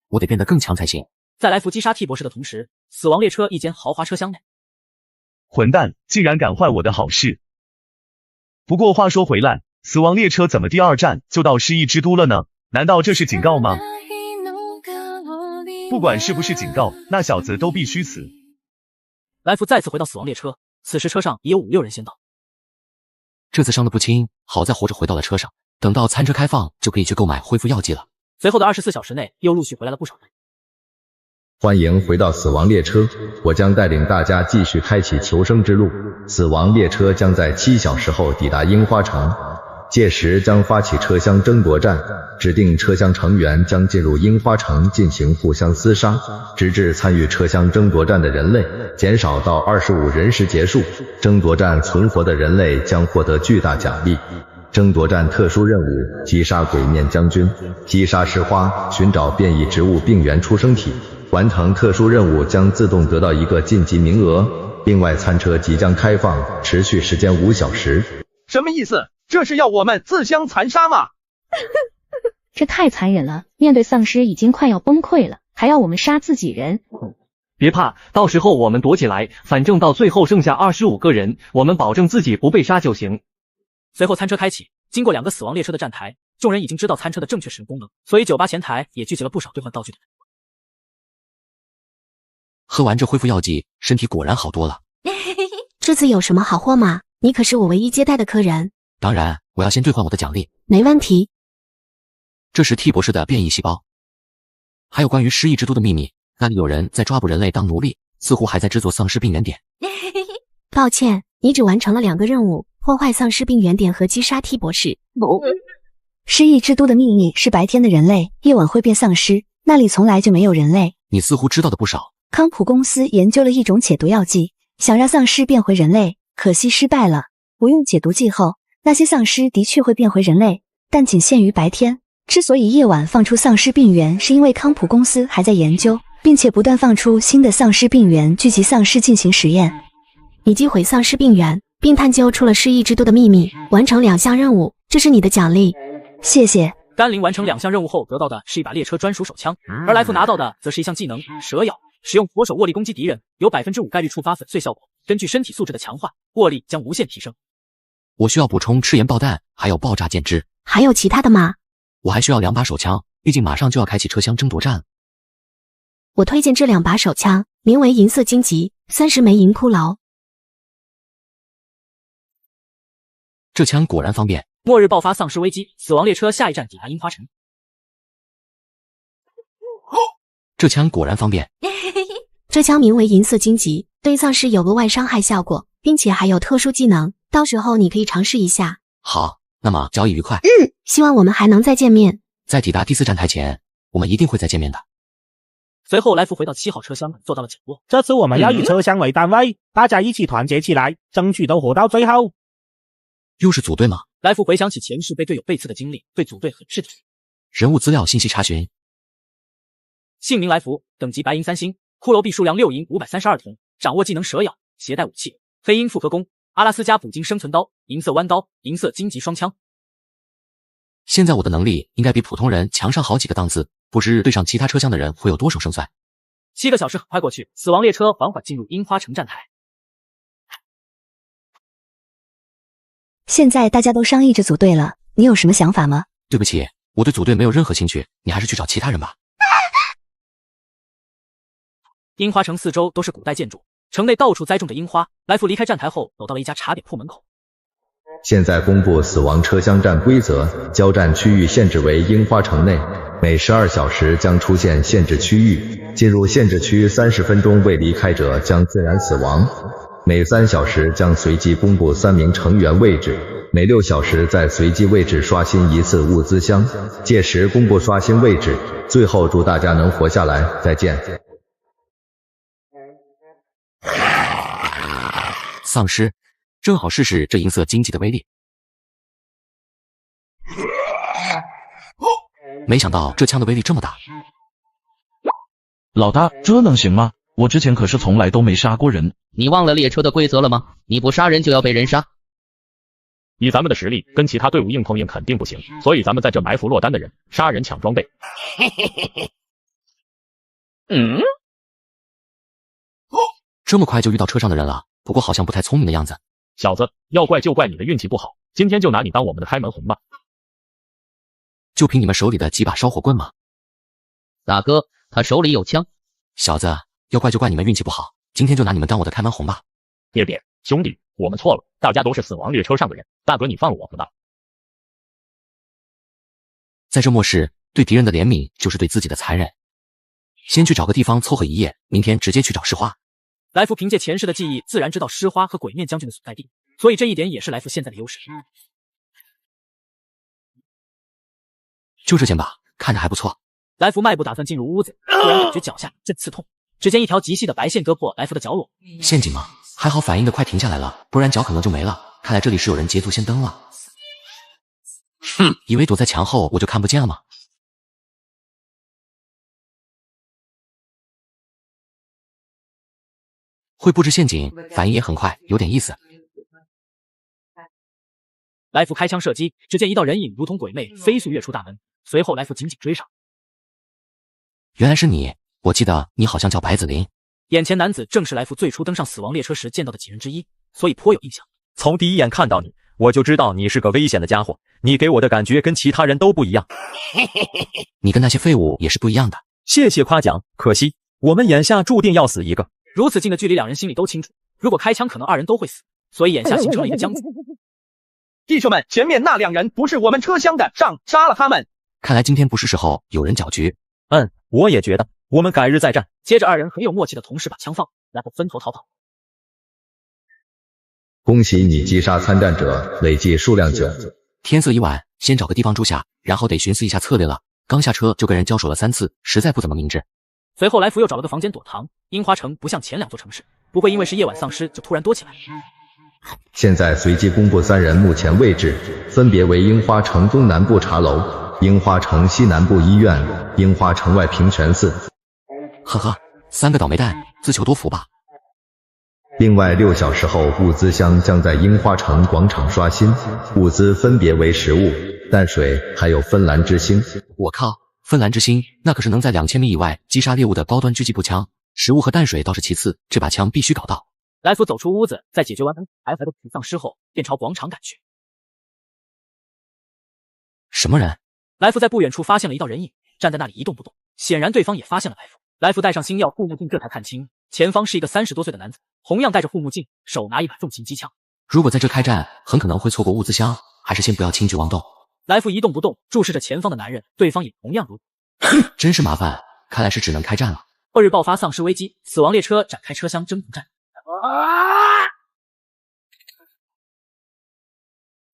我得变得更强才行。在来福击杀 T 博士的同时，死亡列车一间豪华车厢内，混蛋，竟然敢坏我的好事！不过话说回来，死亡列车怎么第2站就到失忆之都了呢？难道这是警告吗？不管是不是警告，那小子都必须死。来福再次回到死亡列车，此时车上已有5、6人先到。这次伤得不轻，好在活着回到了车上，等到餐车开放就可以去购买恢复药剂了。随后的24小时内，又陆续回来了不少人。欢迎回到死亡列车，我将带领大家继续开启求生之路。死亡列车将在7小时后抵达樱花城，届时将发起车厢争夺战，指定车厢成员将进入樱花城进行互相厮杀，直至参与车厢争夺战的人类减少到25人时结束。争夺战存活的人类将获得巨大奖励。争夺战特殊任务：击杀鬼面将军，击杀石花，寻找变异植物病原出生体。完成特殊任务将自动得到一个晋级名额。另外，餐车即将开放，持续时间5小时。什么意思？这是要我们自相残杀吗？这太残忍了！面对丧尸已经快要崩溃了，还要我们杀自己人。别怕，到时候我们躲起来，反正到最后剩下25个人，我们保证自己不被杀就行。随后餐车开启，经过2个死亡列车的站台，众人已经知道餐车的正确使用功能，所以酒吧前台也聚集了不少兑换道具的人。喝完这恢复药剂，身体果然好多了。这次有什么好货吗？你可是我唯一接待的客人。当然，我要先兑换我的奖励。没问题。这是 T 博士的变异细胞，还有关于失忆之都的秘密。那里有人在抓捕人类当奴隶，似乎还在制作丧尸病原点。抱歉，你只完成了2个任务：破坏丧尸病原点和击杀 T 博士。失忆之都的秘密是白天的人类，夜晚会变丧尸，那里从来就没有人类。你似乎知道的不少。康普公司研究了一种解毒药剂，想让丧尸变回人类，可惜失败了。不用解毒剂后，那些丧尸的确会变回人类，但仅限于白天。之所以夜晚放出丧尸病原，是因为康普公司还在研究，并且不断放出新的丧尸病原，聚集丧尸进行实验。你击毁丧尸病原，并探究出了失忆之都的秘密，完成2项任务，这是你的奖励。谢谢。甘霖完成2项任务后得到的是一把列车专属手枪，而来福拿到的则是一项技能蛇咬。使用左手握力攻击敌人，有 5% 概率触发粉碎效果，根据身体素质的强化，握力将无限提升。我需要补充赤焰爆弹，还有爆炸剑枝。还有其他的吗？我还需要2把手枪，毕竟马上就要开启车厢争夺战了。我推荐这2把手枪，名为银色荆棘，30枚银骷髅。这枪果然方便。末日爆发丧尸危机，死亡列车下一站抵达樱花城。这枪果然方便。这枪名为银色荆棘，对丧尸有额外伤害效果，并且还有特殊技能，到时候你可以尝试一下。好，那么交易愉快。希望我们还能再见面。在抵达第4站台前，我们一定会再见面的。随后来福回到7号车厢，坐到了角落。这次我们要以车厢为单位，大家一起团结起来，争取都活到最后。又是组队吗？来福回想起前世被队友背刺的经历，对组队很是体面。人物资料信息查询：姓名来福，等级白银3星，骷髅币数量6银532铜，掌握技能蛇咬，携带武器黑鹰复合弓、阿拉斯加捕鲸生存刀、银色弯刀、银色荆棘双枪。现在我的能力应该比普通人强上好几个档次，不知对上其他车厢的人会有多手胜算。7个小时很快过去，死亡列车缓缓进入樱花城站台。现在大家都商议着组队了，你有什么想法吗？对不起，我对组队没有任何兴趣，你还是去找其他人吧。樱花城四周都是古代建筑，城内到处栽种着樱花。来福离开站台后，走到了一家茶点铺门口。现在公布死亡车厢站规则，交站区域限制为樱花城内，每12小时将出现限制区域，进入限制区30分钟未离开者将自然死亡。每3小时将随机公布3名成员位置，每6小时在随机位置刷新1次物资箱，届时公布刷新位置。最后祝大家能活下来，再见。丧尸，正好试试这银色荆棘的威力。没想到这枪的威力这么大。老大，这能行吗？我之前可是从来都没杀过人。你忘了列车的规则了吗？你不杀人就要被人杀。以咱们的实力，跟其他队伍硬碰硬肯定不行，所以咱们在这埋伏落单的人，杀人抢装备。这么快就遇到车上的人了，不过好像不太聪明的样子。小子，要怪就怪你的运气不好，今天就拿你当我们的开门红吧。就凭你们手里的几把烧火棍吗？大哥，他手里有枪。小子，要怪就怪你们运气不好，今天就拿你们当我的开门红吧。别，兄弟，我们错了，大家都是死亡列车上的人，大哥你放了我们吧。在这末世，对敌人的怜悯就是对自己的残忍。先去找个地方凑合一夜，明天直接去找诗花。来福凭借前世的记忆，自然知道诗花和鬼面将军的所在地，所以这一点也是来福现在的优势。就这件吧，看着还不错。来福迈步打算进入屋子，突然感觉脚下一阵刺痛，只见一条极细的白线割破来福的脚裸。陷阱吗？还好反应的快停下来了，不然脚可能就没了。看来这里是有人捷足先登了。以为躲在墙后我就看不见了吗？会布置陷阱，反应也很快，有点意思。来福开枪射击，只见一道人影如同鬼魅飞速跃出大门，随后来福紧紧追上。原来是你，我记得你好像叫白子林。眼前男子正是来福最初登上死亡列车时见到的几人之一，所以颇有印象。从第一眼看到你，我就知道你是个危险的家伙，你给我的感觉跟其他人都不一样。你跟那些废物也是不一样的。谢谢夸奖，可惜我们眼下注定要死一个。如此近的距离，两人心里都清楚，如果开枪，可能2人都会死，所以眼下形成了一个僵局。弟兄们，前面那2人不是我们车厢的，上，杀了他们！看来今天不是时候有人搅局。我也觉得，我们改日再战。接着2人很有默契的同时把枪放，然后分头逃跑。恭喜你击杀参战者，累计数量9。天色已晚，先找个地方住下，然后得寻思一下策略了。刚下车就跟人交手了3次，实在不怎么明智。随后来福又找了个房间躲藏。樱花城不像前2座城市，不会因为是夜晚丧尸就突然多起来。现在随机公布3人目前位置，分别为樱花城东南部茶楼、樱花城西南部医院、樱花城外平泉寺。呵呵，3个倒霉蛋，自求多福吧。另外6小时后，物资箱将在樱花城广场刷新，物资分别为食物、淡水，还有芬兰之星。我靠，芬兰之星，那可是能在2000米以外击杀猎物的高端狙击步枪。食物和淡水倒是其次，这把枪必须搞到。来福走出屋子，在解决完 NF 的丧尸后，便朝广场赶去。什么人？来福在不远处发现了一道人影，站在那里一动不动，显然对方也发现了来福。来福戴上星耀护目镜，这才看清前方是一个30多岁的男子，同样戴着护目镜，手拿一把重型机枪。如果在这开战，很可能会错过物资箱，还是先不要轻举妄动。来福一动不动，注视着前方的男人，对方也同样如此。真是麻烦，看来是只能开战了。2日爆发丧尸危机，死亡列车展开车厢征服战。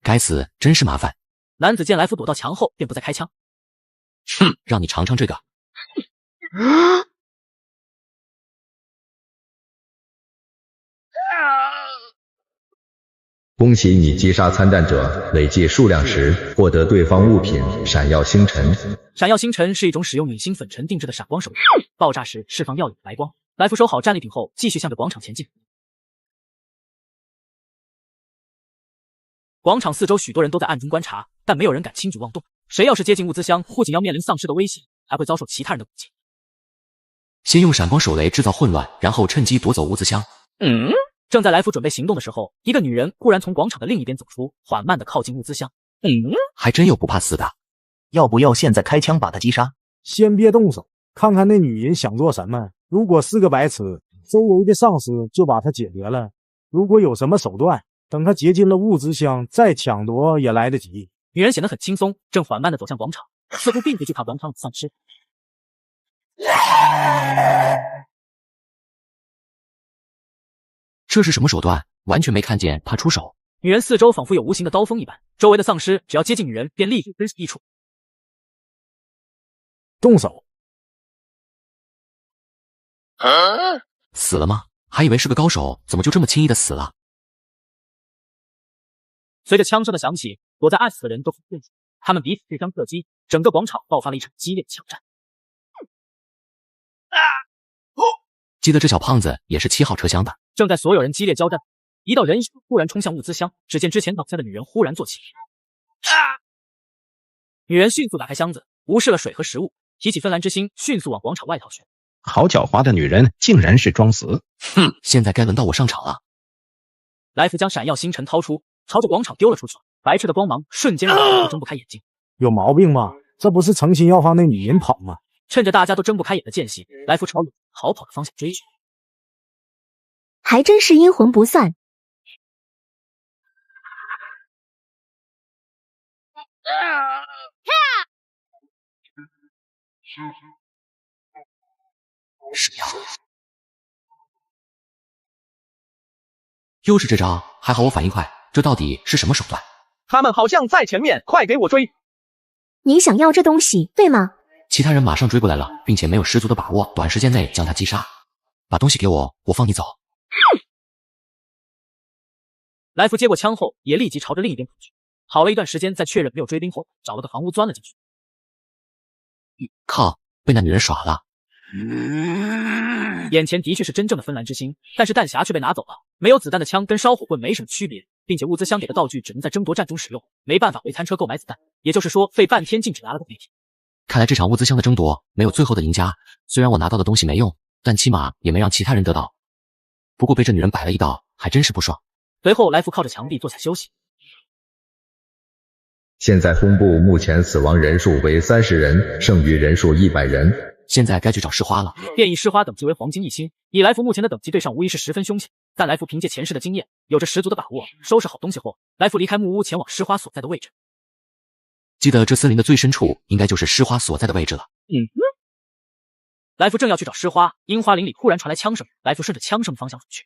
该死，真是麻烦。男子见来福躲到墙后，便不再开枪。让你尝尝这个。恭喜你击杀参战者，累计数量10，获得对方物品闪耀星辰。闪耀星辰是一种使用女星粉尘定制的闪光手段，爆炸时释放耀眼的白光。来福收好战利品后，继续向着广场前进。广场四周许多人都在暗中观察，但没有人敢轻举妄动。谁要是接近物资箱，不仅要面临丧尸的威胁，还会遭受其他人的攻击。先用闪光手雷制造混乱，然后趁机夺走物资箱。正在来福准备行动的时候，一个女人忽然从广场的另一边走出，缓慢地靠近物资箱。还真有不怕死的。要不要现在开枪把他击杀？先别动手，看看那女人想做什么。如果是个白痴，周围的丧尸就把她解决了；如果有什么手段，等她接近了物资箱再抢夺也来得及。女人显得很轻松，正缓慢地走向广场，似乎并不惧怕广场里的丧尸。这是什么手段？完全没看见他出手。女人四周仿佛有无形的刀锋一般，周围的丧尸只要接近女人，便立即分析一处。动手！死了吗？还以为是个高手，怎么就这么轻易的死了？随着枪声的响起，躲在暗处的人都分辨出，他们彼此对枪射击，整个广场爆发了一场激烈的枪战。记得这小胖子也是7号车厢的。正在所有人激烈交战，一道人影忽然冲向物资箱，只见之前倒下的女人忽然坐起。女人迅速打开箱子，无视了水和食物，提起芬兰之星，迅速往广场外逃去。好狡猾的女人，竟然是装死！现在该轮到我上场了。来福将闪耀星辰掏出，朝着广场丢了出去，白炽的光芒瞬间让大家都睁不开眼睛。有毛病吧？这不是诚心要放那女人跑吗？趁着大家都睁不开眼的间隙，来福朝逃跑的方向追去。还真是阴魂不散。是呀，又是这招，还好我反应快。这到底是什么手段？他们好像在前面，快给我追！你想要这东西，对吗？其他人马上追过来了，并且没有十足的把握短时间内将他击杀。把东西给我，我放你走。来福接过枪后，也立即朝着另一边跑去。好了一段时间，在确认没有追兵后，找了个房屋钻了进去。靠，被那女人耍了。眼前的确是真正的芬兰之星，但是弹匣却被拿走了。没有子弹的枪跟烧火棍没什么区别，并且物资箱给的道具只能在争夺战中使用，没办法回餐车购买子弹，也就是说费半天竟只拿了个废品。看来这场物资箱的争夺没有最后的赢家，虽然我拿到的东西没用，但起码也没让其他人得到。不过被这女人摆了一道，还真是不爽。随后来福靠着墙壁坐下休息。现在公布目前死亡人数为30人，剩余人数100人。现在该去找诗花了。变异诗花等级为黄金1星，以来福目前的等级对上无疑是十分凶险。但来福凭借前世的经验，有着十足的把握。收拾好东西后，来福离开木屋，前往诗花所在的位置。记得这森林的最深处应该就是诗花所在的位置了。来福正要去找诗花，樱花林里忽然传来枪声，来福顺着枪声的方向走去。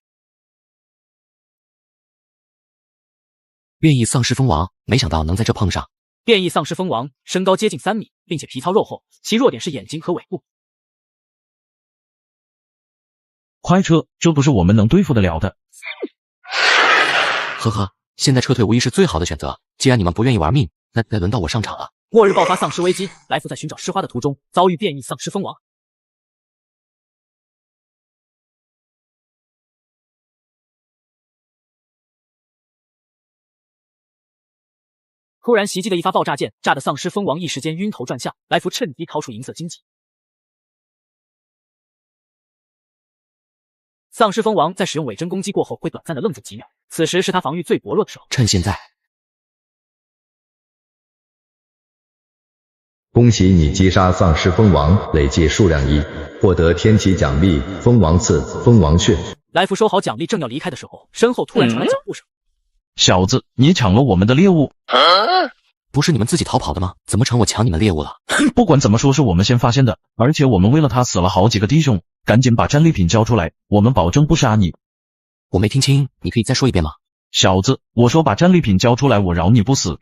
变异丧尸蜂王，没想到能在这碰上。变异丧尸蜂王身高接近3米，并且皮糙肉厚，其弱点是眼睛和尾部。快撤，这不是我们能对付得了的。呵呵，现在撤退无疑是最好的选择。既然你们不愿意玩命，那该轮到我上场了。末日爆发丧尸危机，来福在寻找诗花的途中遭遇变异丧尸蜂王。突然袭击的一发爆炸箭，炸得丧尸蜂王一时间晕头转向。来福趁机掏出银色荆棘。丧尸蜂王在使用伪真攻击过后会短暂的愣住几秒，此时是他防御最薄弱的时候。趁现在。恭喜你击杀丧尸蜂王，累计数量1，获得天启奖励蜂王刺、蜂王血。来福收好奖励，正要离开的时候，身后突然传来脚步声。小子，你抢了我们的猎物！不是你们自己逃跑的吗？怎么成我抢你们猎物了？不管怎么说，是我们先发现的，而且我们为了他死了好几个弟兄，赶紧把战利品交出来，我们保证不杀你。我没听清，你可以再说一遍吗？小子，我说把战利品交出来，我饶你不死。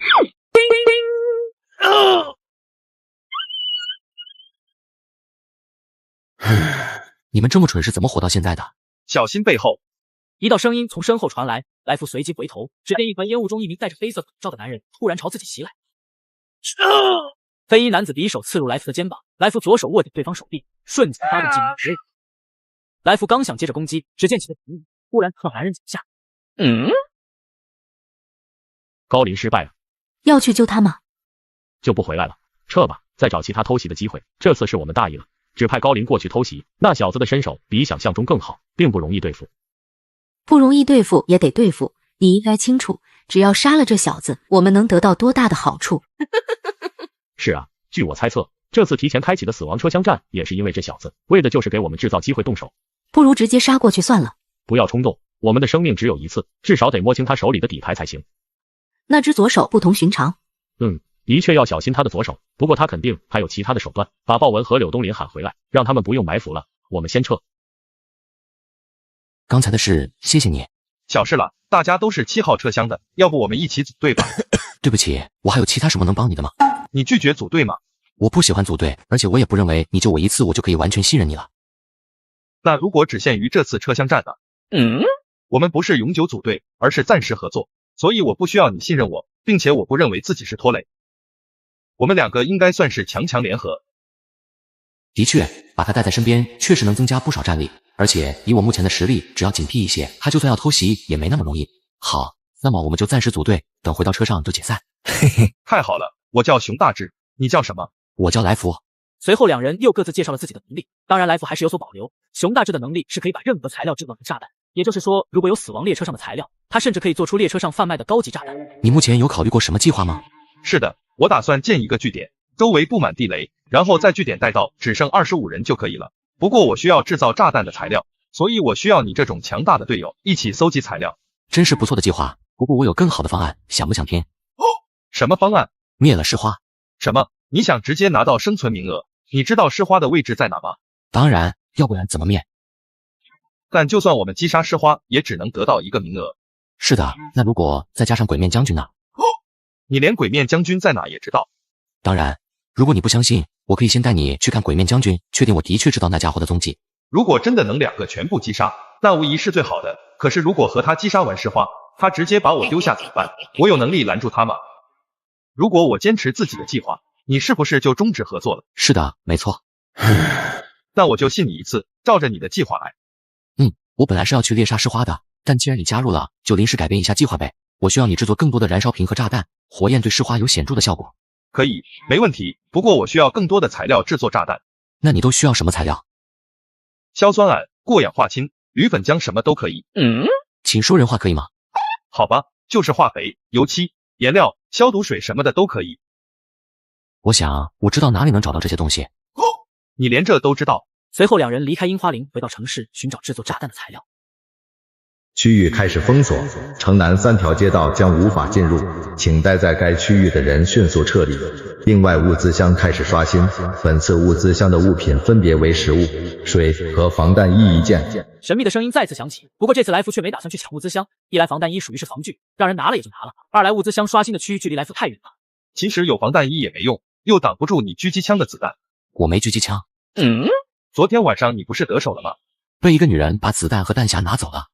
你们这么蠢是怎么活到现在的？小心背后！一道声音从身后传来，来福随即回头，只见一团烟雾中，一名戴着黑色口罩的男人突然朝自己袭来。黑衣男子匕首刺入来福的肩膀，来福左手握紧对方手臂，瞬间发动技能直刃。来福刚想接着攻击，只见其的敌人忽然靠男人脚下。高林失败了，要去救他吗？就不回来了，撤吧，再找其他偷袭的机会。这次是我们大意了，只派高林过去偷袭。那小子的身手比想象中更好，并不容易对付。不容易对付也得对付，你应该清楚，只要杀了这小子，我们能得到多大的好处。是啊，据我猜测，这次提前开启的死亡车厢战也是因为这小子，为的就是给我们制造机会动手。不如直接杀过去算了。不要冲动，我们的生命只有一次，至少得摸清他手里的底牌才行。那只左手不同寻常。的确要小心他的左手，不过他肯定还有其他的手段。把鲍文和柳东林喊回来，让他们不用埋伏了，我们先撤。刚才的事，谢谢你。小事了，大家都是7号车厢的，要不我们一起组队吧？对不起，我还有其他什么能帮你的吗？你拒绝组队吗？我不喜欢组队，而且我也不认为你救我一次我就可以完全信任你了。那如果只限于这次车厢战呢？我们不是永久组队，而是暂时合作，所以我不需要你信任我，并且我不认为自己是拖累。我们2个应该算是强强联合。的确，把他带在身边确实能增加不少战力，而且以我目前的实力，只要警惕一些，他就算要偷袭也没那么容易。好，那么我们就暂时组队，等回到车上就解散。嘿嘿，太好了，我叫熊大志，你叫什么？我叫来福。随后两人又各自介绍了自己的能力，当然来福还是有所保留。熊大志的能力是可以把任何材料制造成炸弹，也就是说，如果有死亡列车上的材料，他甚至可以做出列车上贩卖的高级炸弹。你目前有考虑过什么计划吗？是的，我打算建一个据点，周围布满地雷，然后在据点带到只剩25人就可以了。不过我需要制造炸弹的材料，所以我需要你这种强大的队友一起搜集材料。真是不错的计划，不过我有更好的方案，想不想听？什么方案？灭了尸花。什么？你想直接拿到生存名额？你知道尸花的位置在哪吗？当然，要不然怎么灭？但就算我们击杀尸花，也只能得到1个名额。是的，那如果再加上鬼面将军呢？你连鬼面将军在哪也知道？当然，如果你不相信，我可以先带你去看鬼面将军，确定我的确知道那家伙的踪迹。如果真的能2个全部击杀，那无疑是最好的。可是如果和他击杀完尸花，他直接把我丢下怎么办？我有能力拦住他吗？如果我坚持自己的计划，你是不是就终止合作了？是的，没错。那我就信你一次，照着你的计划来。我本来是要去猎杀尸花的，但既然你加入了，就临时改变一下计划呗。我需要你制作更多的燃烧瓶和炸弹，火焰对尸花有显著的效果。可以，没问题。不过我需要更多的材料制作炸弹。那你都需要什么材料？硝酸铵、过氧化氢、铝粉浆什么都可以。请说人话可以吗？好吧，就是化肥、油漆、颜料、消毒水什么的都可以。我想我知道哪里能找到这些东西。你连这都知道？随后两人离开樱花林，回到城市寻找制作炸弹的材料。区域开始封锁，城南3条街道将无法进入，请待在该区域的人迅速撤离。另外，物资箱开始刷新，本次物资箱的物品分别为食物、水和防弹衣1件。神秘的声音再次响起，不过这次来福却没打算去抢物资箱。一来防弹衣属于是防具，让人拿了也就拿了；二来物资箱刷新的区域距离来福太远了。其实有防弹衣也没用，又挡不住你狙击枪的子弹。我没狙击枪。昨天晚上你不是得手了吗？被一个女人把子弹和弹匣拿走了。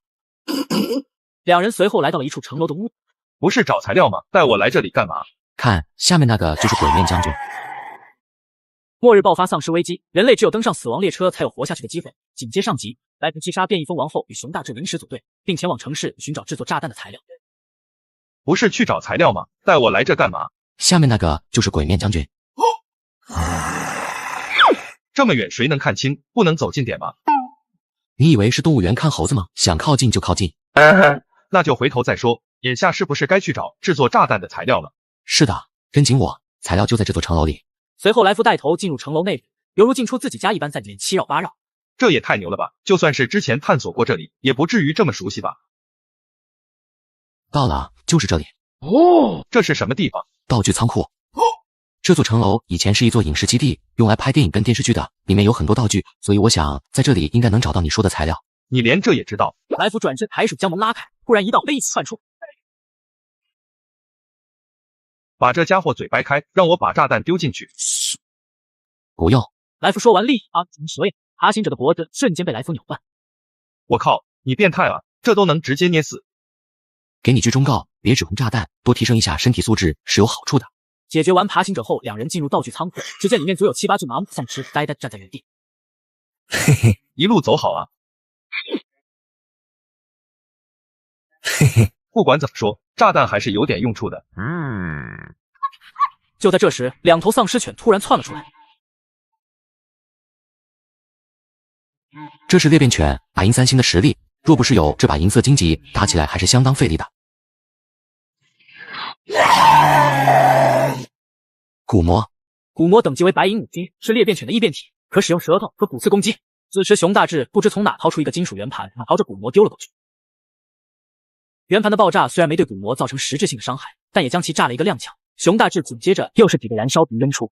两人随后来到了一处城楼的屋。不是找材料吗？带我来这里干嘛？看，下面那个就是鬼面将军。末日爆发丧尸危机，人类只有登上死亡列车才有活下去的机会。紧接上集，来福击杀变异蜂王后与熊大志临时组队，并前往城市寻找制作炸弹的材料。不是去找材料吗？带我来这干嘛？下面那个就是鬼面将军。这么远谁能看清？不能走近点吗？你以为是动物园看猴子吗？想靠近就靠近。那就回头再说。眼下是不是该去找制作炸弹的材料了？是的，跟紧我，材料就在这座城楼里。随后来福带头进入城楼内部，犹如进出自己家一般，在里面七绕八绕。这也太牛了吧！就算是之前探索过这里，也不至于这么熟悉吧？到了，就是这里。这是什么地方？道具仓库。这座城楼以前是一座影视基地，用来拍电影跟电视剧的，里面有很多道具，所以我想在这里应该能找到你说的材料。你连这也知道？来福转身抬手将门拉开，突然一道威气窜出。把这家伙嘴掰开，让我把炸弹丢进去。不用。来福说完，立即蛇眼，爬行者的脖子瞬间被来福扭断。我靠，你变态啊！这都能直接捏死。给你句忠告，别只红炸弹，多提升一下身体素质是有好处的。解决完爬行者后，两人进入道具仓库，只见里面足有7、8具麻木丧尸呆呆站在原地。嘿嘿，一路走好啊！嘿嘿，不管怎么说，炸弹还是有点用处的。就在这时，2头丧尸犬突然窜了出来。这是裂变犬白银3星的实力，若不是有这把银色荆棘，打起来还是相当费力的。骨魔，骨魔等级为白银5星，是裂变犬的异变体，可使用舌头和骨刺攻击。此时熊大志不知从哪掏出一个金属圆盘，朝着骨魔丢了过去。圆盘的爆炸虽然没对骨魔造成实质性的伤害，但也将其炸了一个踉跄。熊大志紧接着又是几个燃烧瓶扔出。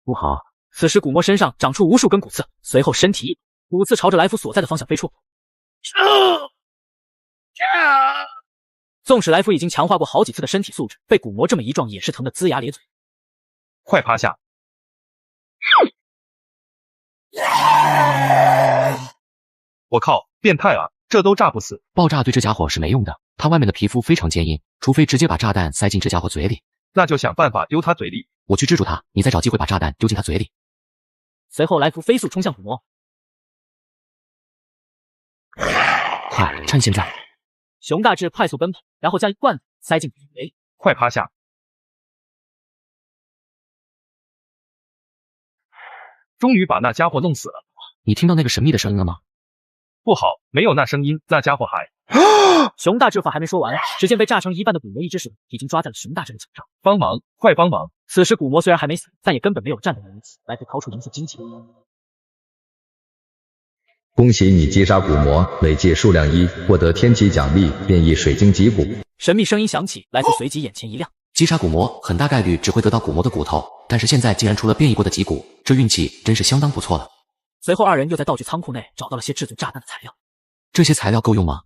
不好！此时骨魔身上长出无数根骨刺，随后身体一抖，骨刺朝着来福所在的方向飞出。纵使来福已经强化过好几次的身体素质，被骨魔这么一撞也是疼得龇牙咧嘴。快趴下！我靠，变态啊！这都炸不死。爆炸对这家伙是没用的，他外面的皮肤非常坚硬，除非直接把炸弹塞进这家伙嘴里。那就想办法丢他嘴里。我去制住他，你再找机会把炸弹丢进他嘴里。随后来福飞速冲向骨魔。快，趁现在！熊大志快速奔跑，然后将一罐子塞进嘴里。快趴下！终于把那家伙弄死了。你听到那个神秘的声音了吗？不好，没有那声音，那家伙还……熊大志话还没说完，只见被炸成一半的骨魔一只手已经抓在了熊大志的嘴上。帮忙，快帮忙！此时骨魔虽然还没死，但也根本没有战斗的力气。来福掏出银色荆棘。恭喜你击杀骨魔，累计数量1，获得天启奖励变异水晶脊骨。神秘声音响起，来福随即眼前一亮。击杀骨魔很大概率只会得到骨魔的骨头，但是现在竟然出了变异过的脊骨，这运气真是相当不错了。随后二人又在道具仓库内找到了些制作炸弹的材料。这些材料够用吗？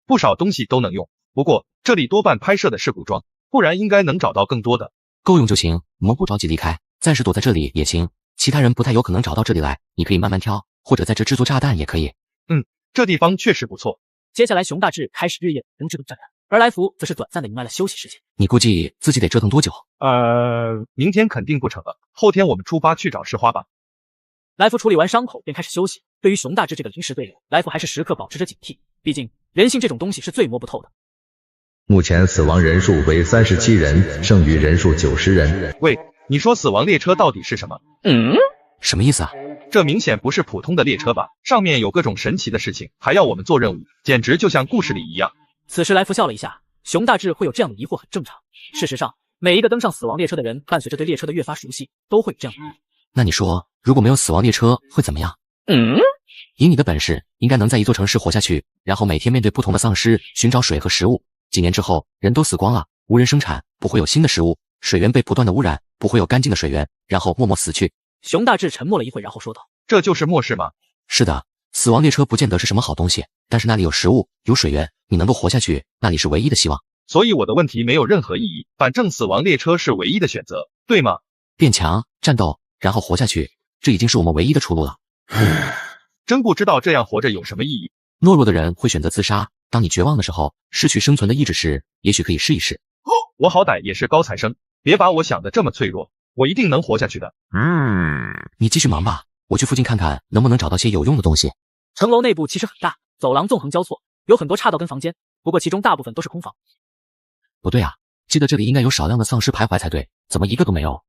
不少东西都能用，不过这里多半拍摄的是古装，不然应该能找到更多的。够用就行，我们不着急离开，暂时躲在这里也行。其他人不太有可能找到这里来，你可以慢慢挑，或者在这制作炸弹也可以。这地方确实不错。接下来熊大志开始日夜跟制作炸弹，而来福则是短暂的迎来了休息时间。你估计自己得折腾多久？明天肯定不成了，后天我们出发去找石花吧。来福处理完伤口便开始休息。对于熊大志这个临时队友，来福还是时刻保持着警惕，毕竟人性这种东西是最摸不透的。目前死亡人数为37人，剩余人数90人。喂，你说死亡列车到底是什么？什么意思啊？这明显不是普通的列车吧？上面有各种神奇的事情，还要我们做任务，简直就像故事里一样。此时来福笑了一下，熊大志会有这样的疑惑很正常。事实上，每一个登上死亡列车的人，伴随着对列车的越发熟悉，都会有这样的疑惑。那你说，如果没有死亡列车会怎么样？以你的本事，应该能在一座城市活下去，然后每天面对不同的丧尸，寻找水和食物。几年之后，人都死光了，无人生产，不会有新的食物，水源被不断的污染，不会有干净的水源，然后默默死去。熊大志沉默了一会，然后说道：“这就是末世吗？”是的，死亡列车不见得是什么好东西，但是那里有食物，有水源，你能够活下去，那里是唯一的希望。所以我的问题没有任何意义，反正死亡列车是唯一的选择，对吗？变强，战斗，然后活下去，这已经是我们唯一的出路了。真不知道这样活着有什么意义。懦弱的人会选择自杀，当你绝望的时候，失去生存的意志时，也许可以试一试。我好歹也是高材生，别把我想的这么脆弱，我一定能活下去的。你继续忙吧，我去附近看看能不能找到些有用的东西。城楼内部其实很大，走廊纵横交错，有很多岔道跟房间，不过其中大部分都是空房。不对啊，记得这里应该有少量的丧尸徘徊才对，怎么一个都没有？